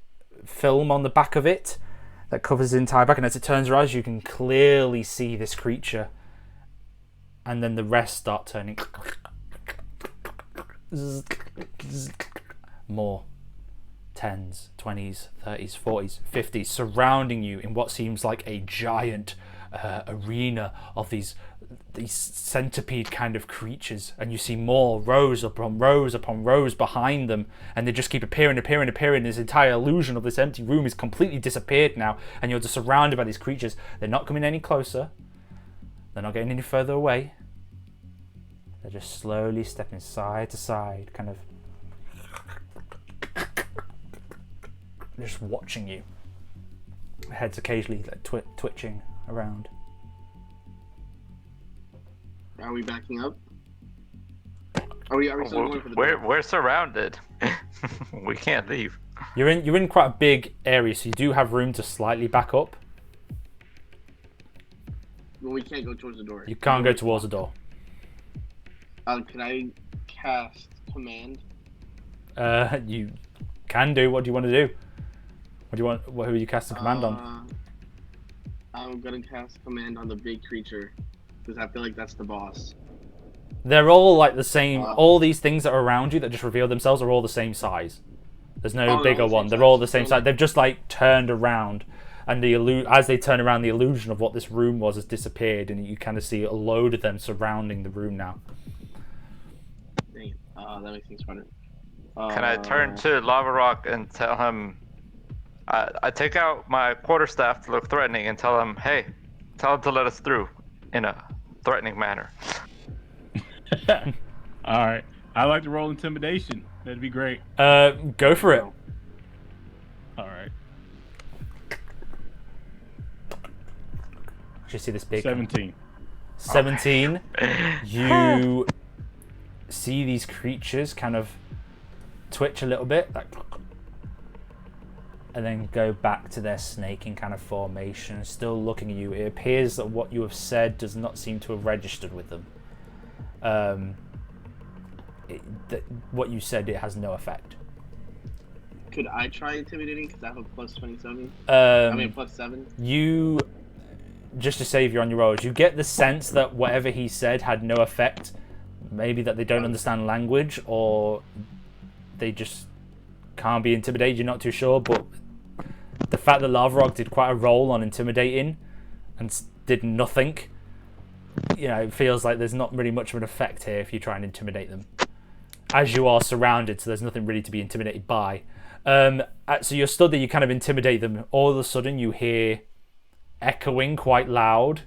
film on the back of it that covers the entire back. And as it turns around, you can clearly see this creature, and then the rest start turning more. 10s, 20s, 30s, 40s, 50s, surrounding you in what seems like a giant arena of these centipede kind of creatures, and you see more rows upon rows upon rows behind them, and they just keep appearing. This entire illusion of this empty room is completely disappeared now, and you're just surrounded by these creatures. They're not coming any closer. They're not getting any further away. They're just slowly stepping side to side, kind of just watching you. Heads occasionally like, twitching around. Are we backing up? Are we still going for the door? We're surrounded. We can't leave. You're in quite a big area, so you do have room to slightly back up. Well, we can't go towards the door. You can't go towards the door. Can I cast command? You can do. What do you want to do? What do you want? Who are you casting command on? I'm gonna cast command on the big creature because I feel like that's the boss. They're all like the same. All these things that are around you that just reveal themselves are all the same size. There's no bigger one. They're all the same size. They've just like turned around, and as they turn around, the illusion of what this room was has disappeared, and you kind of see a load of them surrounding the room now. Dang, that makes things funner. Can I turn to Lavaroq and tell him? I take out my quarterstaff to look threatening and tell him, "Hey, tell him to let us through," in a threatening manner. All right. I like to roll intimidation. That'd be great. Go for it. All right. You see this big 17. 17. You see these creatures kind of twitch a little bit, like, and then go back to their snaking kind of formation, still looking at you. It appears that what you have said does not seem to have registered with them. What you said, it has no effect. Could I try intimidating because I have a plus 27? Plus 7. You, just to save you on your rolls, you get the sense that whatever he said had no effect. Maybe that they don't understand language, or they just can't be intimidated. You're not too sure, but the fact that Lavaroq did quite a roll on intimidating and did nothing, it feels like there's not really much of an effect here if you try and intimidate them, as you are surrounded, so there's nothing really to be intimidated by. So you're stood there, you kind of intimidate them. All of a sudden, you hear echoing quite loud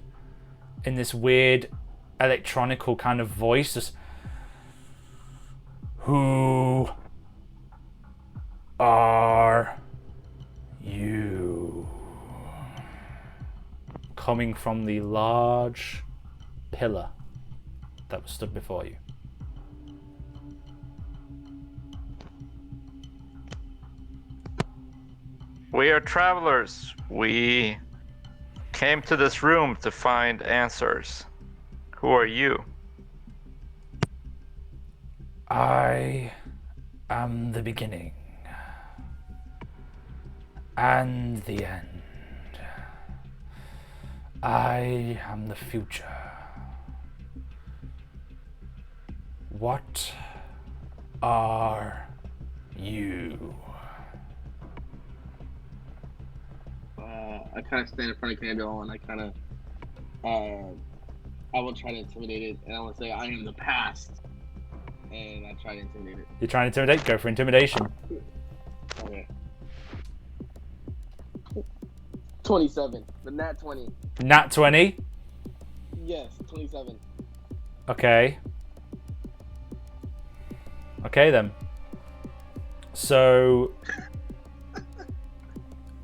in this weird electronical kind of voice. Just, who are you? Coming from the large pillar that was stood before you. We are travelers. We came to this room to find answers. Who are you? I am the beginning and the end. I am the future. What are you? I kind of stand in front of Candle and I kind of, I will try to intimidate it, and I will say, I am the past. And I try to intimidate it. You're trying to intimidate? Go for intimidation. Okay. 27. The nat 20. Nat 20? Yes, 27. Okay. Okay then. So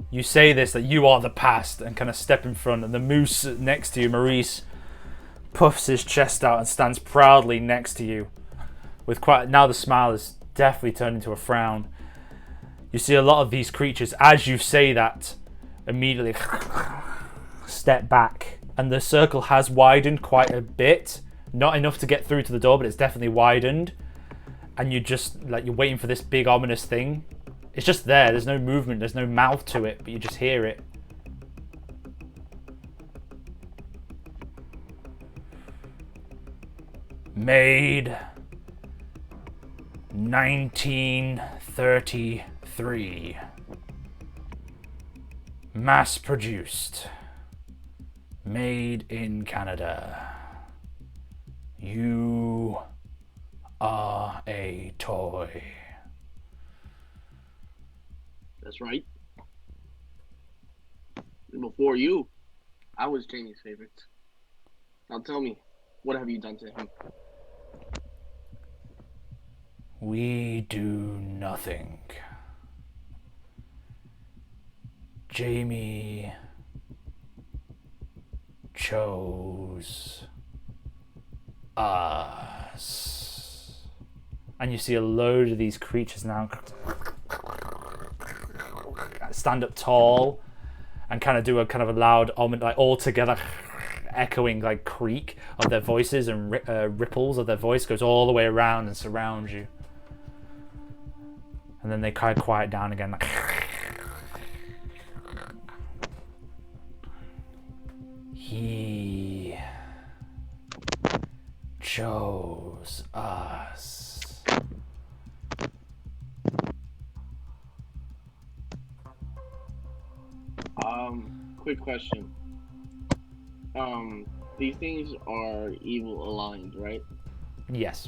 you say this, that you are the past, and kind of step in front, and the moose next to you, Maurice, puffs his chest out and stands proudly next to you. With quite, now the smile is definitely turned into a frown. You see a lot of these creatures, as you say that, immediately step back, and the circle has widened quite a bit. Not enough to get through to the door, but it's definitely widened. And you just, like, you're waiting for this big ominous thing. It's just there. There's no movement. There's no mouth to it, but you just hear it. Made 1933. Mass produced. Made in Canada. You are a toy. That's right. Before you, I was Jamie's favorite. Now tell me, what have you done to him? We do nothing. Jamie chose us. And you see a load of these creatures now stand up tall and kind of do a kind of a loud, like all together echoing like creak of their voices, and ripples of their voice goes all the way around and surrounds you. And then they kind of quiet down again. Like, he chose us. Quick question. These things are evil aligned, right? Yes.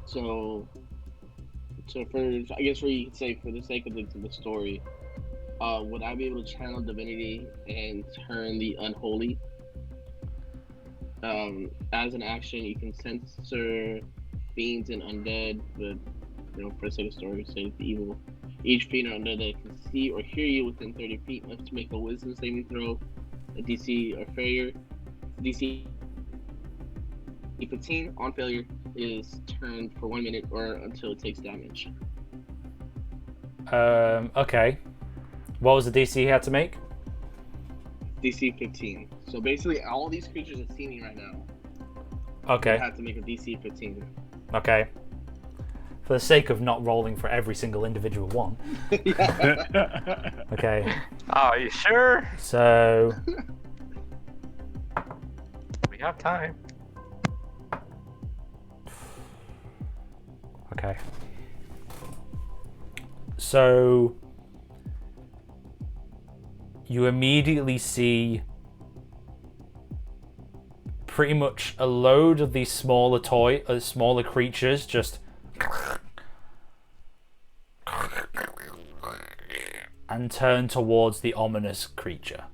So for, I guess for you could say, for the sake of the story, would I be able to channel divinity and turn the unholy? As an action, you can censor fiends and undead, but for the sake of the story, say the evil. Each fiend or undead that can see or hear you within 30 feet must make a wisdom saving throw, a DC or failure. DC 15 on failure is turned for 1 minute or until it takes damage. Okay. What was the DC he had to make? DC 15. So basically, all these creatures that see me right now, Okay. have to make a DC 15. Okay. For the sake of not rolling for every single individual one. Okay. Are you sure? So We have time. okay. So you immediately see pretty much a load of these smaller creatures just and turn towards the ominous creature.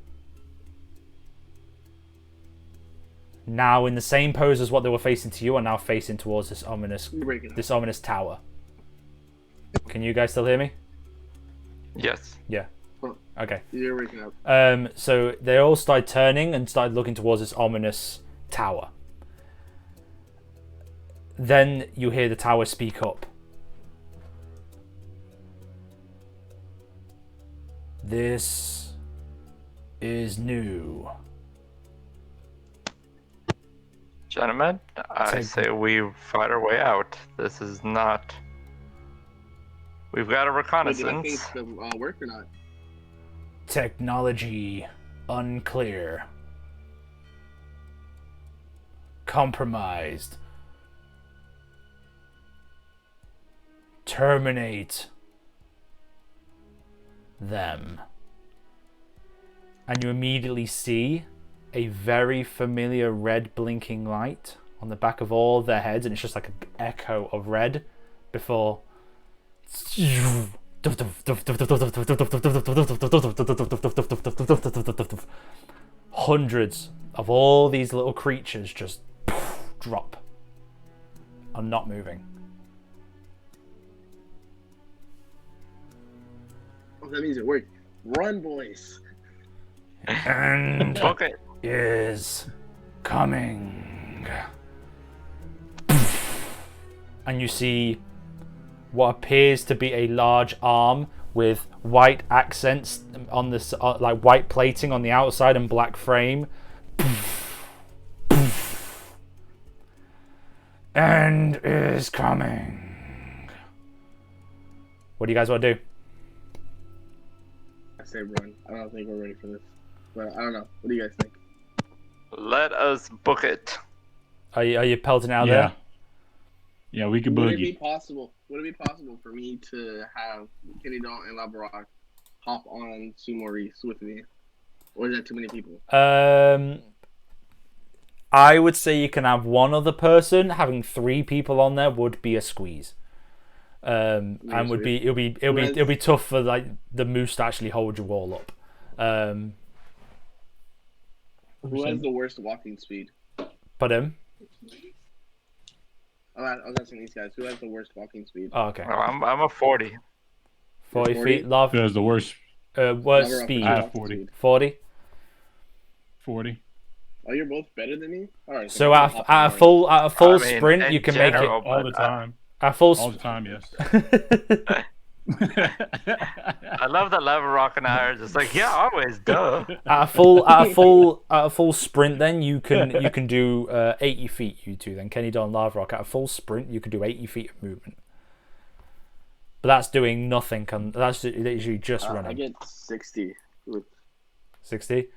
Now in the same pose as what they were facing to you, are now facing towards this ominous tower. Can you guys still hear me? Yes. Yeah. Okay. You're waking up. So they all started turning and started looking towards this ominous tower. Then you hear the tower speak up. This is new. Gentlemen, I say we fight our way out. This is not... We've got a Wait, did I reconnaissance. think work or not? Technology unclear. Compromised. Terminate them. And you immediately see a very familiar red blinking light on the back of all their heads, and it's just like an echo of red before hundreds of all these little creatures just drop, are not moving. Oh, that means it worked. Run, boys. And Okay. is coming. And you see what appears to be a large arm with white accents on this, like white plating on the outside and black frame. And is coming. What do you guys want to do? I say run. I don't think we're ready for this. But I don't know. What do you guys think? Let us book it. Are you pelting out Yeah. there? Yeah, we can Would it be boogie. possible? Would it be possible for me to have Kenny Doll and Lavaroq hop on to Maurice with me, or is that too many people? I would say you can have one other person. Having 3 people on there would be a squeeze. And would be it'll be tough for like the moose to actually hold you all up. Who has the worst walking speed? But I was asking these guys. Who has the worst walking speed? oh, okay. Oh, I'm a 40. 40 40? feet. Love. There's the worst Worst Lavaroq speed. has I have walking 40. speed. 40. 40. Oh, you're both better than me. All right. So I'm gonna hop on Maurice. at a full I mean, sprint, in you can general, make All the but, time. it. At full. All the time, yes. I love that Lavaroq and I are just like, yeah, always, duh. At a full sprint, then you can do 80 feet. You two, then Kenny Don Lavaroq. At a full sprint, you can do 80 feet of movement. But that's doing nothing. That's literally just I running. get 60. With 60.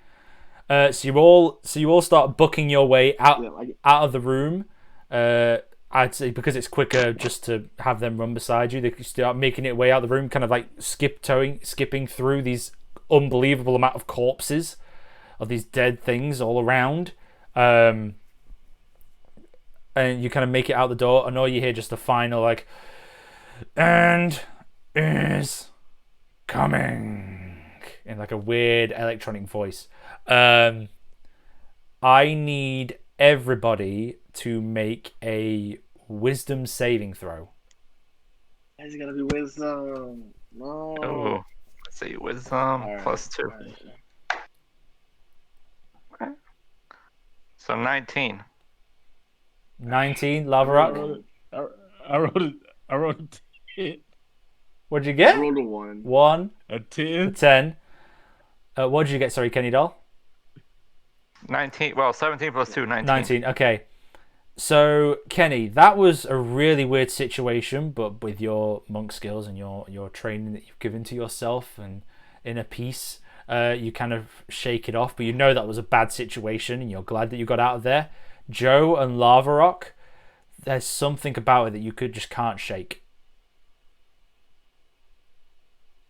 So you all start booking your way out yeah, I get, out of the room. I'd say because it's quicker just to have them run beside you. They can start making it way out of the room, kind of like skipping through these unbelievable amount of corpses of these dead things all around. And you kind of make it out the door, and all you hear just the final like, and is coming in like a weird electronic voice. I need everybody to make a wisdom saving throw. it's gotta be wisdom. No. Oh, let's see, wisdom Alright, +2. alright. Okay. So 19. 19, I Lavaroq. wrote I wrote a 10. What'd you I get? rolled a 1. 1, A a 10. 10. What did you get? Sorry, Kenny Doll. 19. Well, 17 + 2, 19. 19. Okay. So Kenny, that was a really weird situation, but with your monk skills and your training that you've given to yourself and inner peace, you kind of shake it off. But you know that was a bad situation, and you're glad that you got out of there. Joe and Lavaroq, there's something about it that you just can't shake.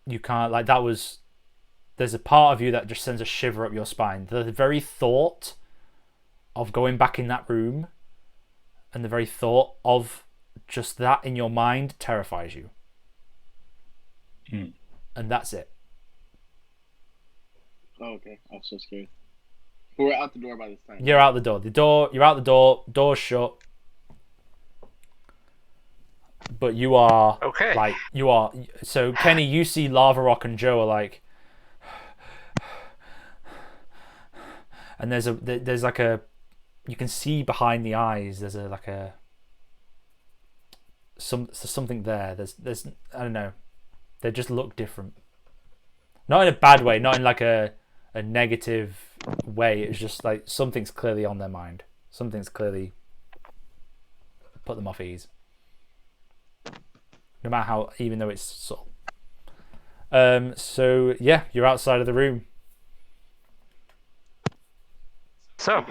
You can't, like, that was, there's a part of you that just sends a shiver up your spine. The very thought of going back in that room and the very thought of just that in your mind terrifies you. Mm. and that's it. Oh, okay. I was so scared. But we're out the door by this time. You're out the door. You're out the door. Door's shut. But you are Okay. So Kenny, you see Lavaroq and Joe are like, and there's like a, you can see behind the eyes. There's something there. There's I don't know. They just look different. Not in a bad way. Not in like a negative way. It's just like something's clearly on their mind. Something's clearly put them off ease. No matter how, even though it's subtle. So yeah, you're outside of the room. So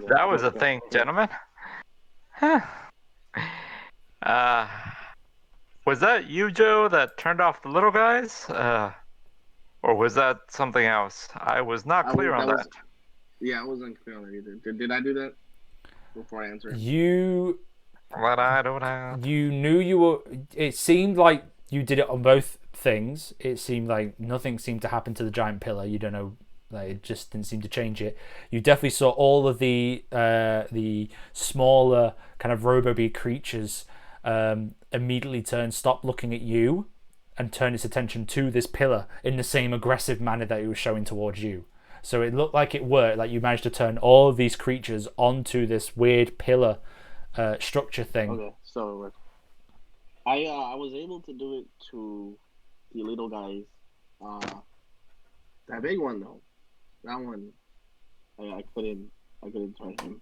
that was a thing, gentlemen. Huh. Was that you, Joe, that turned off the little guys? Or was that something else? I was not clear on that. Yeah, I wasn't clear on that either. Did I do that before I answered? But I don't know. You knew you were. It seemed like you did it on both things. It seemed like nothing seemed to happen to the giant pillar. You don't know. Like, it just didn't seem to change it. You definitely saw all of the smaller kind of robo-bee creatures immediately stop looking at you, and turn its attention to this pillar in the same aggressive manner that it was showing towards you. So it looked like it worked. Like you managed to turn all of these creatures onto this weird pillar structure thing. Okay, so I was able to do it to the little guys. That big one though, that one I couldn't turn him.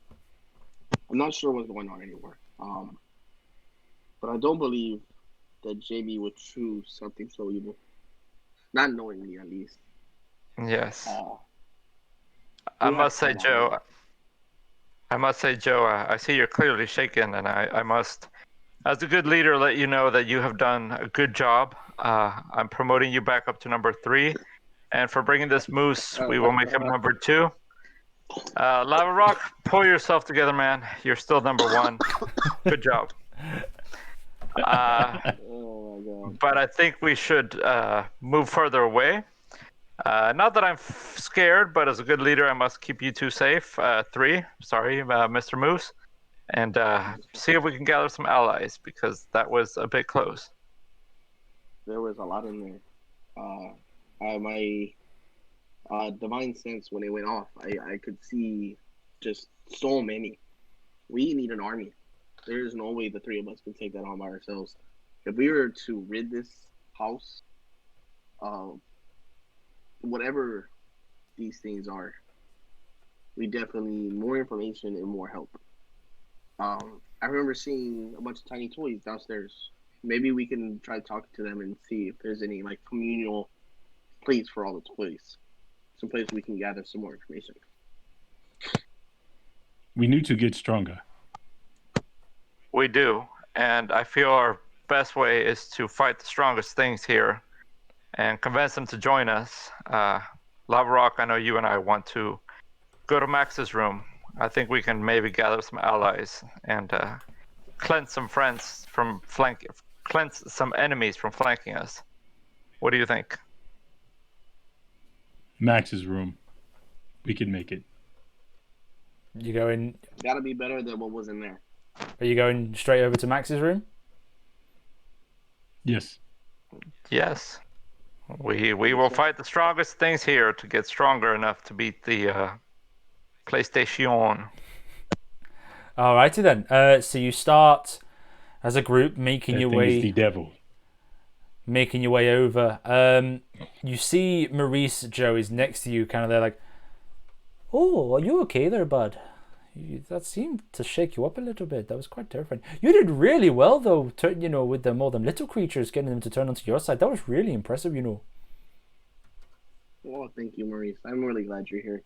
I'm not sure what's going on anymore. But I don't believe that JB would choose something so evil, not knowingly at least. Yes. I must say, Joe, I see you're clearly shaken, and I must, as a good leader, let you know that you have done a good job. I'm promoting you back up to number 3, and for bringing this moose, we will make him number 2. Lavaroq, pull yourself together, man. You're still number 1. Good job. Oh my God. But I think we should move further away. Not that I'm scared, but as a good leader, I must keep you 2 safe. 3, sorry, Mr. Moose. And see if we can gather some allies, because that was a bit close. There was a lot in there. My divine sense, when it went off, I could see just so many. We need an army. There's no way the 3 of us can take that on by ourselves. If we were to rid this house of whatever these things are, we definitely need more information and more help. I remember seeing a bunch of tiny toys downstairs. Maybe we can try talking to them and see if there's any like communal place for all the toys. Some place we can gather some more information. We need to get stronger. We do, and I feel our best way is to fight the strongest things here and convince them to join us. Lavaroq, I know you and I want to go to Max's room. I think we can maybe gather some allies and cleanse some enemies from flanking us. What do you think? Max's room. We can make it. You going? Gotta be better than what was in there. Are you going straight over to Max's room? Yes. Yes. We will fight the strongest things here to get stronger enough to beat the PlayStation. Alrighty then. So you start as a group making That your thing way. is the devil. Making your way over. You see Maurice, Joe, is next to you, kind of there, like, "Oh, are you okay there, bud? That seemed to shake you up a little bit. That was quite terrifying. You did really well, though, with all them little creatures, getting them to turn onto your side. That was really impressive, Well, thank you, Maurice. I'm really glad you're here.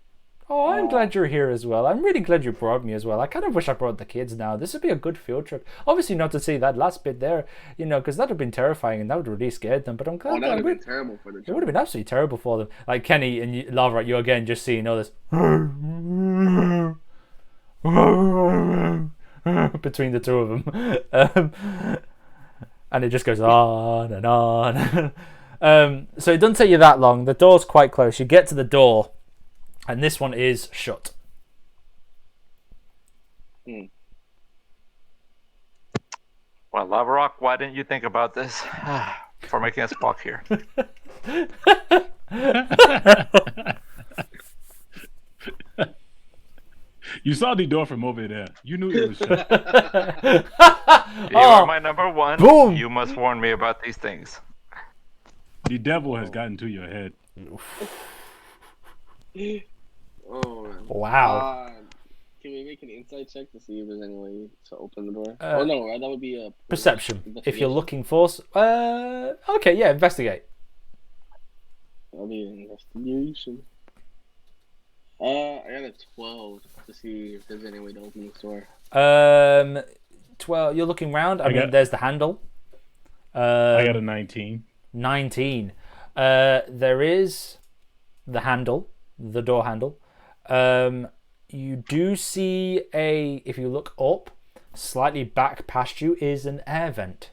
Oh, I'm glad you're here as well. I'm really glad you brought me as well. I kind of wish I brought the kids now. This would be a good field trip. Obviously, not to see that last bit there, because that would have been terrifying and that would have really scared them. But I'm glad that would have been terrible for them. It would have been absolutely terrible for them. Like Kenny and Lavaroq, you again just seeing all this between the two of them, and it just goes on and on. So it doesn't take you that long. The door's quite close. You get to the door, and this one is shut. Well, Lavaroq, why didn't you think about this for making us walk here? You saw the door from over there. You knew it was shut. You are my number one. Boom. You must warn me about these things. The devil has gotten to your head. Oh man. Wow. Can we make an insight check to see if there's any way to open the door? Oh no, right? That would be a Perception. If you're looking for... okay, yeah, investigate. That'll be an investigation. I got a 12 to see if there's any way to open this door. 12. You're looking round. I mean, there's the handle. I got a 19. 19. There is the handle, the door handle. You do see if you look up, slightly back past you is an air vent.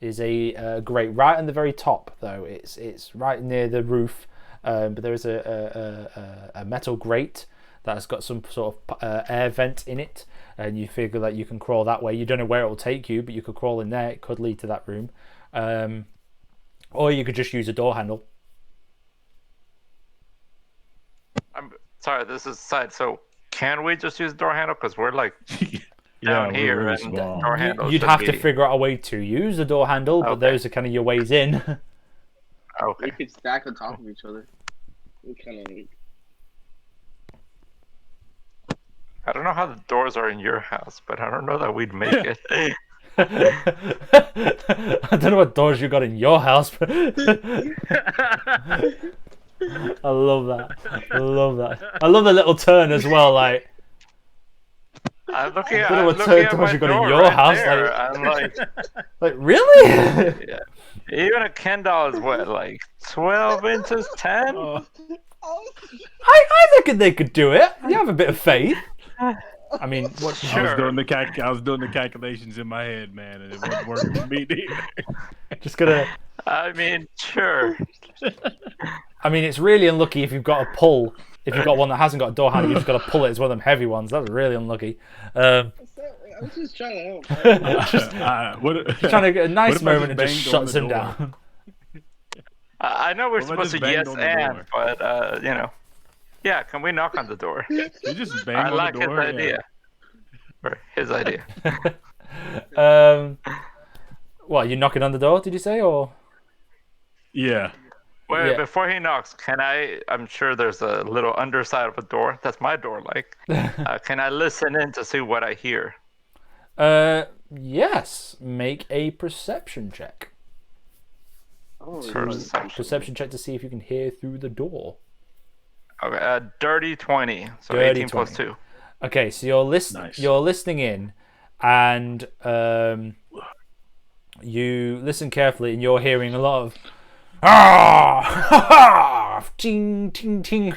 Is a grate right on the very top though. It's right near the roof. But there is a metal grate that has got some sort of air vent in it, and you figure that you can crawl that way. You don't know where it will take you, but you could crawl in there. It could lead to that room, or you could just use a door handle. I'm sorry, this is side. So can we just use the door handle? Because we're like down we're here, really and small. the door handle. You'd should have to be- figure out a way to use the door handle, but Okay. those are kind of your ways in. Okay. We could stack on top of each other. We kind of like. I don't know how the doors are in your house, but I don't know that we'd make it. I don't know what doors you got in your house, but I love that. I love that. I love the little turn as well. Like, I'm looking at, I don't know I'm what looking at doors my you got in door your right house, there. like- I'm like, like really? yeah. Even a Ken doll is what, like 12 inches, 10? Oh, I reckon they could do it. You have a bit of faith. I mean, what? Sure. I was doing the calculations in my head, man, and it wasn't working for me neither. Just gonna. I mean, sure. I mean, it's really unlucky if you've got a pull. If you've got one that hasn't got a door handle, you've just got to pull it. It's one of them heavy ones. That's really unlucky. I was just trying to help. Trying to get a nice What if I moment and just just banged on shuts the him door? down. I know we're What if I supposed to just banged yes on the and, door? but, you know. Yeah, can we knock on the door? You just bang I on like the his door. idea. Or his idea. What? You knocking on the door? Did you say or? Yeah. Wait, Yeah. before he knocks, can I'm sure there's a little underside of a door. That's my door, like. Can I listen in to see what I hear? Yes. Make a perception check. Perception check to see if you can hear through the door. Okay, dirty 20. So Dirty 18 plus 20. 2. Okay, so Nice. you're listening in, and you listen carefully, and you're hearing a lot of ting ting ting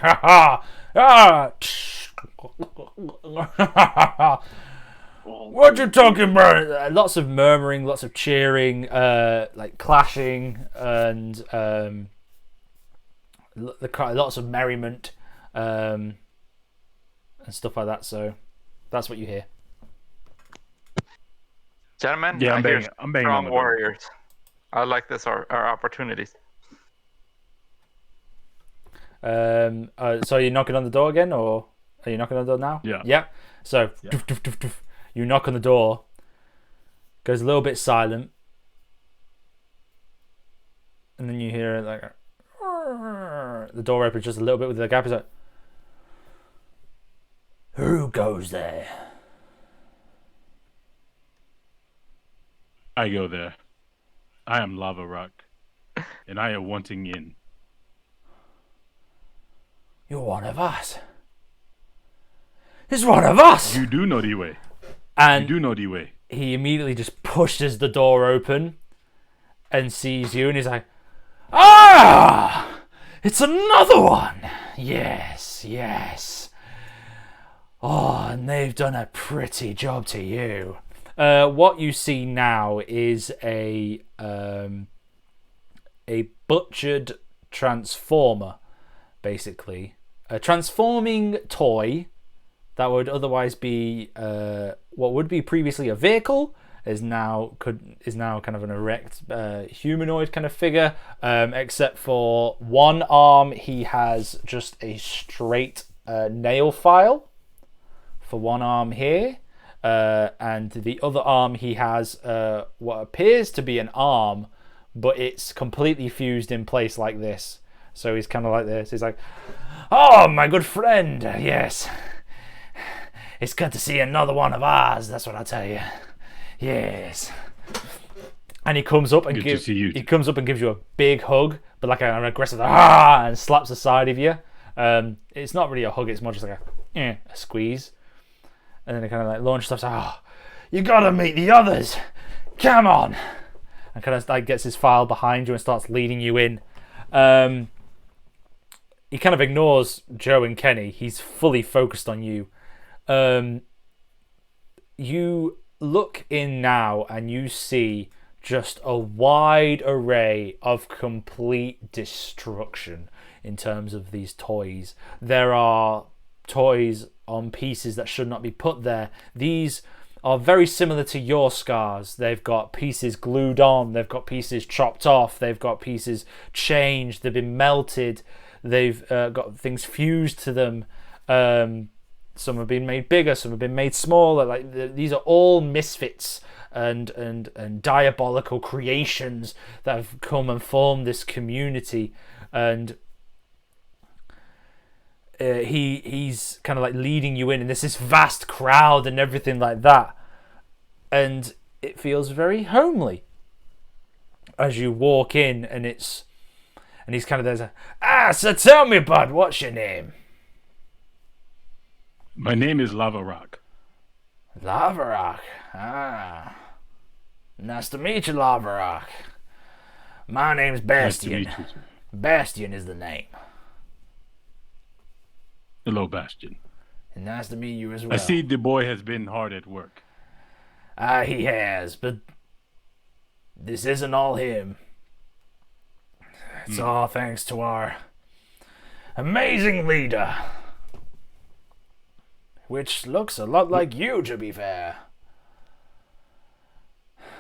What you talking about? Lots of murmuring, lots of cheering, like clashing, and lots of merriment, and stuff like that. So that's what you hear. Gentlemen, Yeah, I hear I'm banging on strong the door. warriors. I like this, our opportunities. So you're knocking on the door again, or are you knocking on the door now? Yeah. Yeah. So doof, doof, doof, doof. You knock on the door. Goes a little bit silent, and then you hear like the door opens just a little bit with the gap. It's like, who goes there? I go there. I am Lavaroq, and I am wanting in. You're one of us. It's one of us. You do know the way. And You do know the way. he immediately just pushes the door open and sees you, and he's like, "Ah, it's another one. Yes, yes. Oh, and they've done a pretty job to you." What you see now is a a butchered transformer, basically. A transforming toy that would otherwise be what would be previously a vehicle is now kind of an erect humanoid kind of figure, except for one arm he has just a straight nail file for one arm here, and the other arm he has what appears to be an arm, but it's completely fused in place like this. So he's kind of like this. He's like, "Oh, my good friend, yes. It's good to see another one of ours, that's what I tell you. Yes." And he comes up and gives you a big hug, but like an aggressive and slaps the side of you. It's not really a hug, it's more just like a squeeze. And then he kind of like launches stuff. "Oh, you gotta meet the others. Come on." And kind of like gets his file behind you and starts leading you in. He kind of ignores Joe and Kenny. He's fully focused on you. You look in now and you see just a wide array of complete destruction in terms of these toys. There are toys on pieces that should not be put there. These are very similar to your scars. They've got pieces glued on, they've got pieces chopped off, they've got pieces changed, they've been melted, they've got things fused to them. Some have been made bigger, some have been made smaller. Like these are all misfits and diabolical creations that have come and formed this community. And he's kind of like leading you in, and there's this vast crowd and everything like that, and it feels very homely as you walk in. And he's kind of so tell me, bud, what's your name? My name is Lavaroq. Lavaroq. Nice to meet you, Lavaroq. My name's Bastion. Nice to meet you, sir. Bastion is the name. Hello, Bastion. And nice to meet you as well. I see the boy has been hard at work. He has, but this isn't all him. It's all thanks to our amazing leader, which looks a lot like you, to be fair.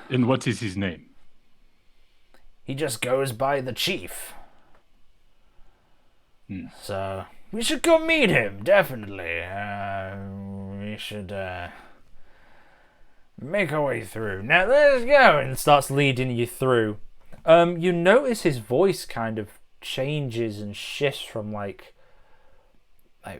And what is his name? He just goes by the Chief. So we should go meet him, definitely. We should make our way through. Now let's go. And starts leading you through. You notice his voice kind of changes and shifts from like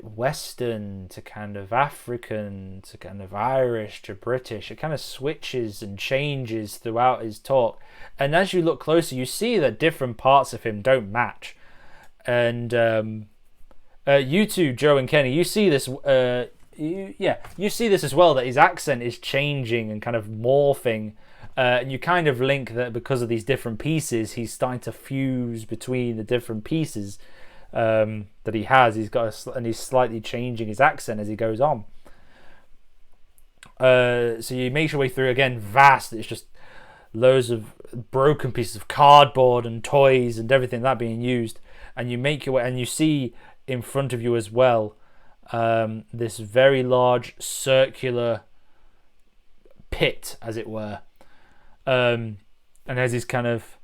Western to kind of African to kind of Irish to British. It kind of switches and changes throughout his talk. And as you look closer, you see that different parts of him don't match. And you two, Joe and Kenny, you see this. You see this as well, that his accent is changing and kind of morphing. And you kind of link that because of these different pieces, he's starting to fuse between the different pieces that he has. And he's slightly changing his accent as he goes on. So you make your way through again, vast. It's just loads of broken pieces of cardboard and toys and everything that being used. And you make your way, and you see in front of you as well this very large circular pit, as it were. And as he's kind of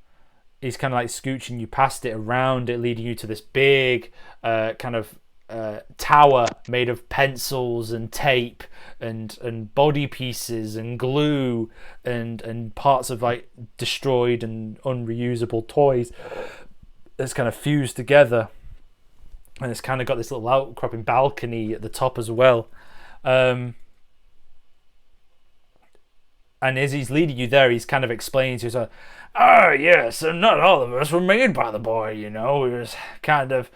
like scooching you past it, around it, leading you to this big kind of tower made of pencils and tape and body pieces and glue and parts of like destroyed and unreusable toys that's kind of fused together. And it's kind of got this little outcropping balcony at the top as well. And as he's leading you there, he's kind of explaining to you, yes, and not all of us were made by the boy, we were kind of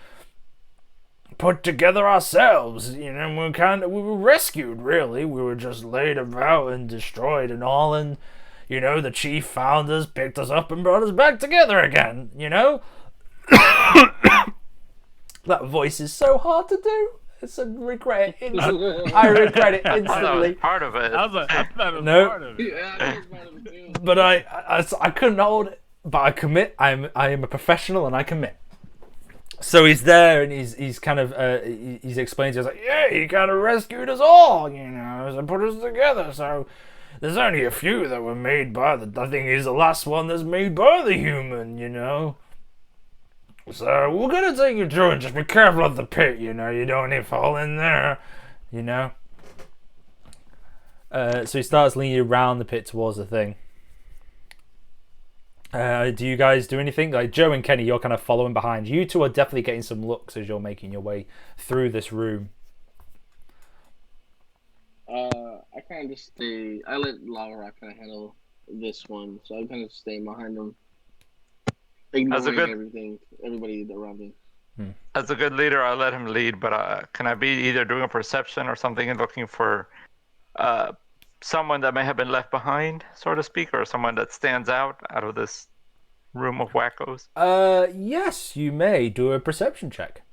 put together ourselves, we were rescued, really. We were just laid about and destroyed and all, and, the chief found us, picked us up, and brought us back together again, That voice is so hard to do. It's a regret. I regret it instantly. Part of it. I thought it was No. part of it. Yeah, I think it's part of it too. But I couldn't hold it. but I commit. I am a professional, and I commit. So he's there, and he's kind of he's explaining to us like, yeah, he kind of rescued us all, you know, and put us together. So there's only a few that were made by I think he's the last one that's made by the human, you know. So we're gonna take you through and just be careful of the pit, you know. You don't need to fall in there, you know. So he starts leaning around the pit towards the thing. Do you guys do anything? Like Joe and Kenny, you're kind of following behind. You two are definitely getting some looks as you're making your way through this room. I kind of just stay. I let Lavaroq kind of handle this one, so I kind of stay behind him, ignoring everybody around me. As a good leader, I let him lead, but can I be either doing a perception or something and looking for someone that may have been left behind, so to speak, or someone that stands out of this room of wackos? Yes, you may do a perception check.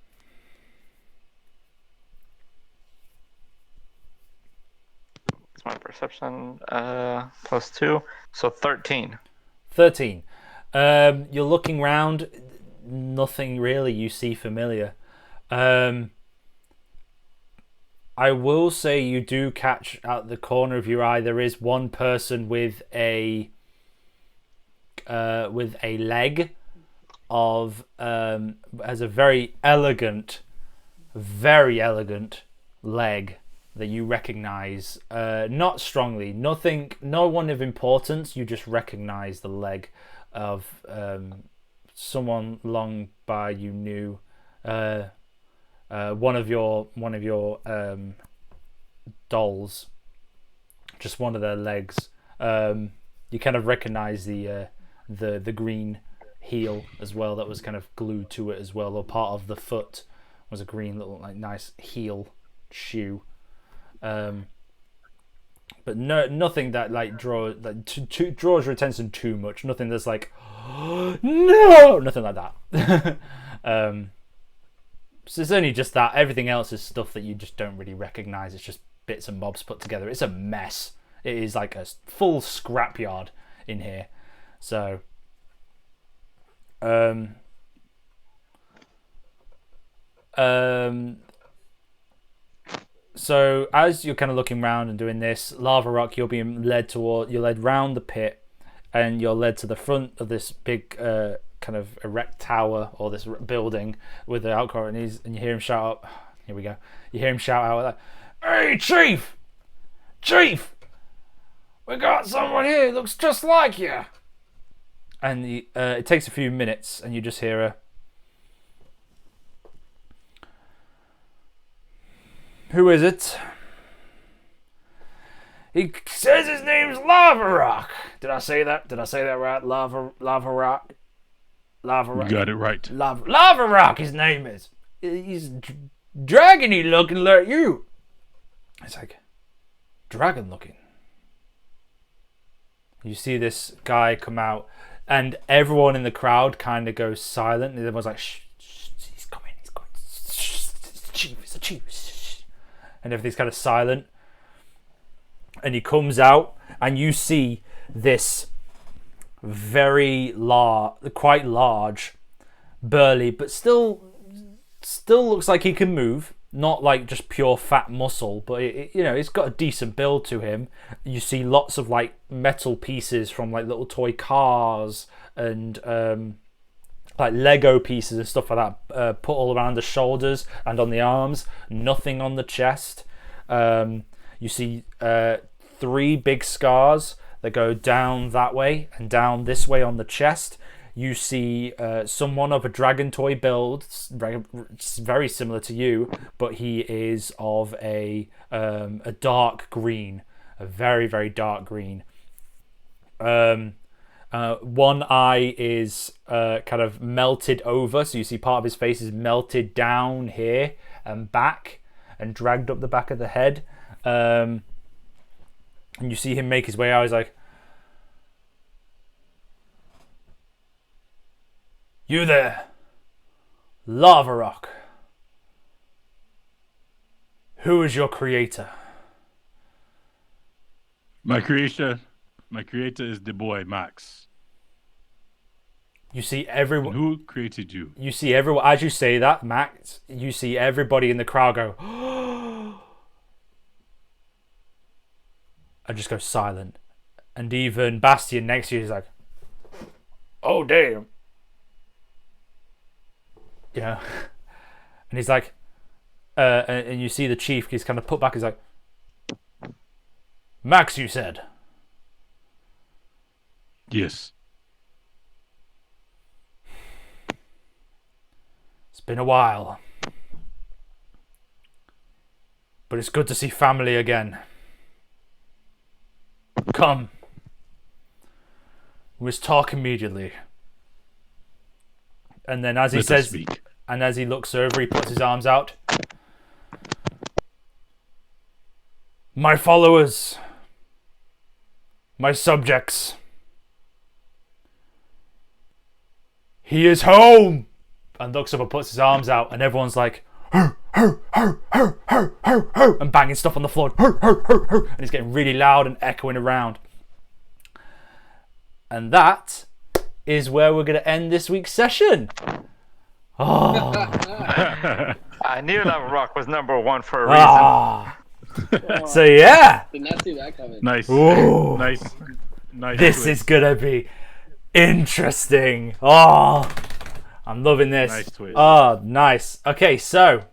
It's my perception +2, so 13. 13. You're looking round. Nothing really you see familiar. I will say you do catch out the corner of your eye there is one person with a leg of has a very elegant leg that you recognize, not strongly, no one of importance. You just recognize the leg of someone long by you knew. One of your dolls, just one of their legs. You kind of recognize the green heel as well that was kind of glued to it as well, or part of the foot was a green little like nice heel shoe. But nothing that like draws your attention too much. Nothing that's like no, nothing like that. So it's only just that. Everything else is stuff that you just don't really recognize. It's just bits and bobs put together. It's a mess. It is like a full scrapyard in here. So, so as you're kind of looking around and doing this, Lavaroq, you're led round the pit, and you're led to the front of this big kind of erect tower or this building with the outcrow, and you hear him shout out. Here we go. You hear him shout out like, "Hey, Chief! Chief! We got someone here who looks just like you." And it takes a few minutes, and you just hear a, "Who is it?" "He says his name's Lavaroq." Did I say that right? Lavaroq. You got it right. Lavaroq, his name is. He's dragony looking like you. It's like, dragon looking. You see this guy come out, and everyone in the crowd kind of goes silent. And everyone's like, shh, he's coming. Shh, it's the chief. Shh. And everything's kind of silent. And he comes out, and you see this very quite large, burly, but still looks like he can move. Not like just pure fat muscle, but it's got a decent build to him. You see lots of like metal pieces from like little toy cars and like Lego pieces and stuff like that, put all around the shoulders and on the arms. Nothing on the chest. You see 3 big scars that go down that way and down this way on the chest. You see someone of a dragon toy build, very similar to you, but he is of a dark green, a very, very dark green. One eye is kind of melted over, so you see part of his face is melted down here and back and dragged up the back of the head. And you see him make his way out. He's like, "You there, Lavaroq? Who is your creator?" My creator is the boy Max. You see And everyone. who created you? You see everyone. As you say that, Max, you see everybody in the crowd go, and just go silent. And even Bastian next to you is like, oh damn. Yeah. And he's like, and you see the chief, he's kind of put back, he's like, Max, you said. Yes. It's been a while. But it's good to see family again. Come. We must talk immediately. And then as he Let us says, speak. and as he looks over, he puts his arms out. My followers. My subjects. He is home! And looks up and puts his arms out, and everyone's like, ho, ho, ho, ho, ho, ho, ho, and banging stuff on the floor, ho, ho, ho, ho, and it's getting really loud and echoing around. And that is where we're going to end this week's session. Oh. I knew Lavaroq was number one for a reason. Ah. So yeah. Did not see that coming. Nice. Ooh. Nice. This twist. is going to be interesting. Oh, I'm loving this. Nice twist. Oh, nice. Okay, so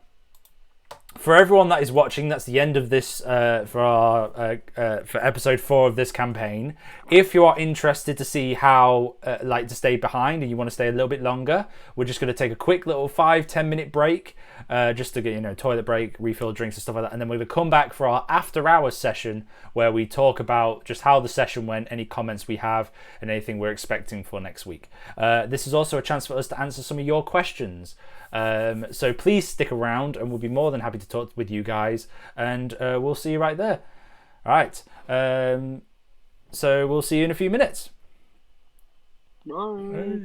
for everyone that is watching, that's the end of this for episode 4 of this campaign. If you are interested to see how to stay behind and you want to stay a little bit longer, we're just going to take a quick little 5-10 minute break just to get toilet break, refill drinks and stuff like that, and then we're going to come back for our after hours session where we talk about just how the session went, any comments we have, and anything we're expecting for next week. This is also a chance for us to answer some of your questions. So please stick around and we'll be more than happy to talk with you guys, and we'll see you right there. All right. So we'll see you in a few minutes. Bye. Hey.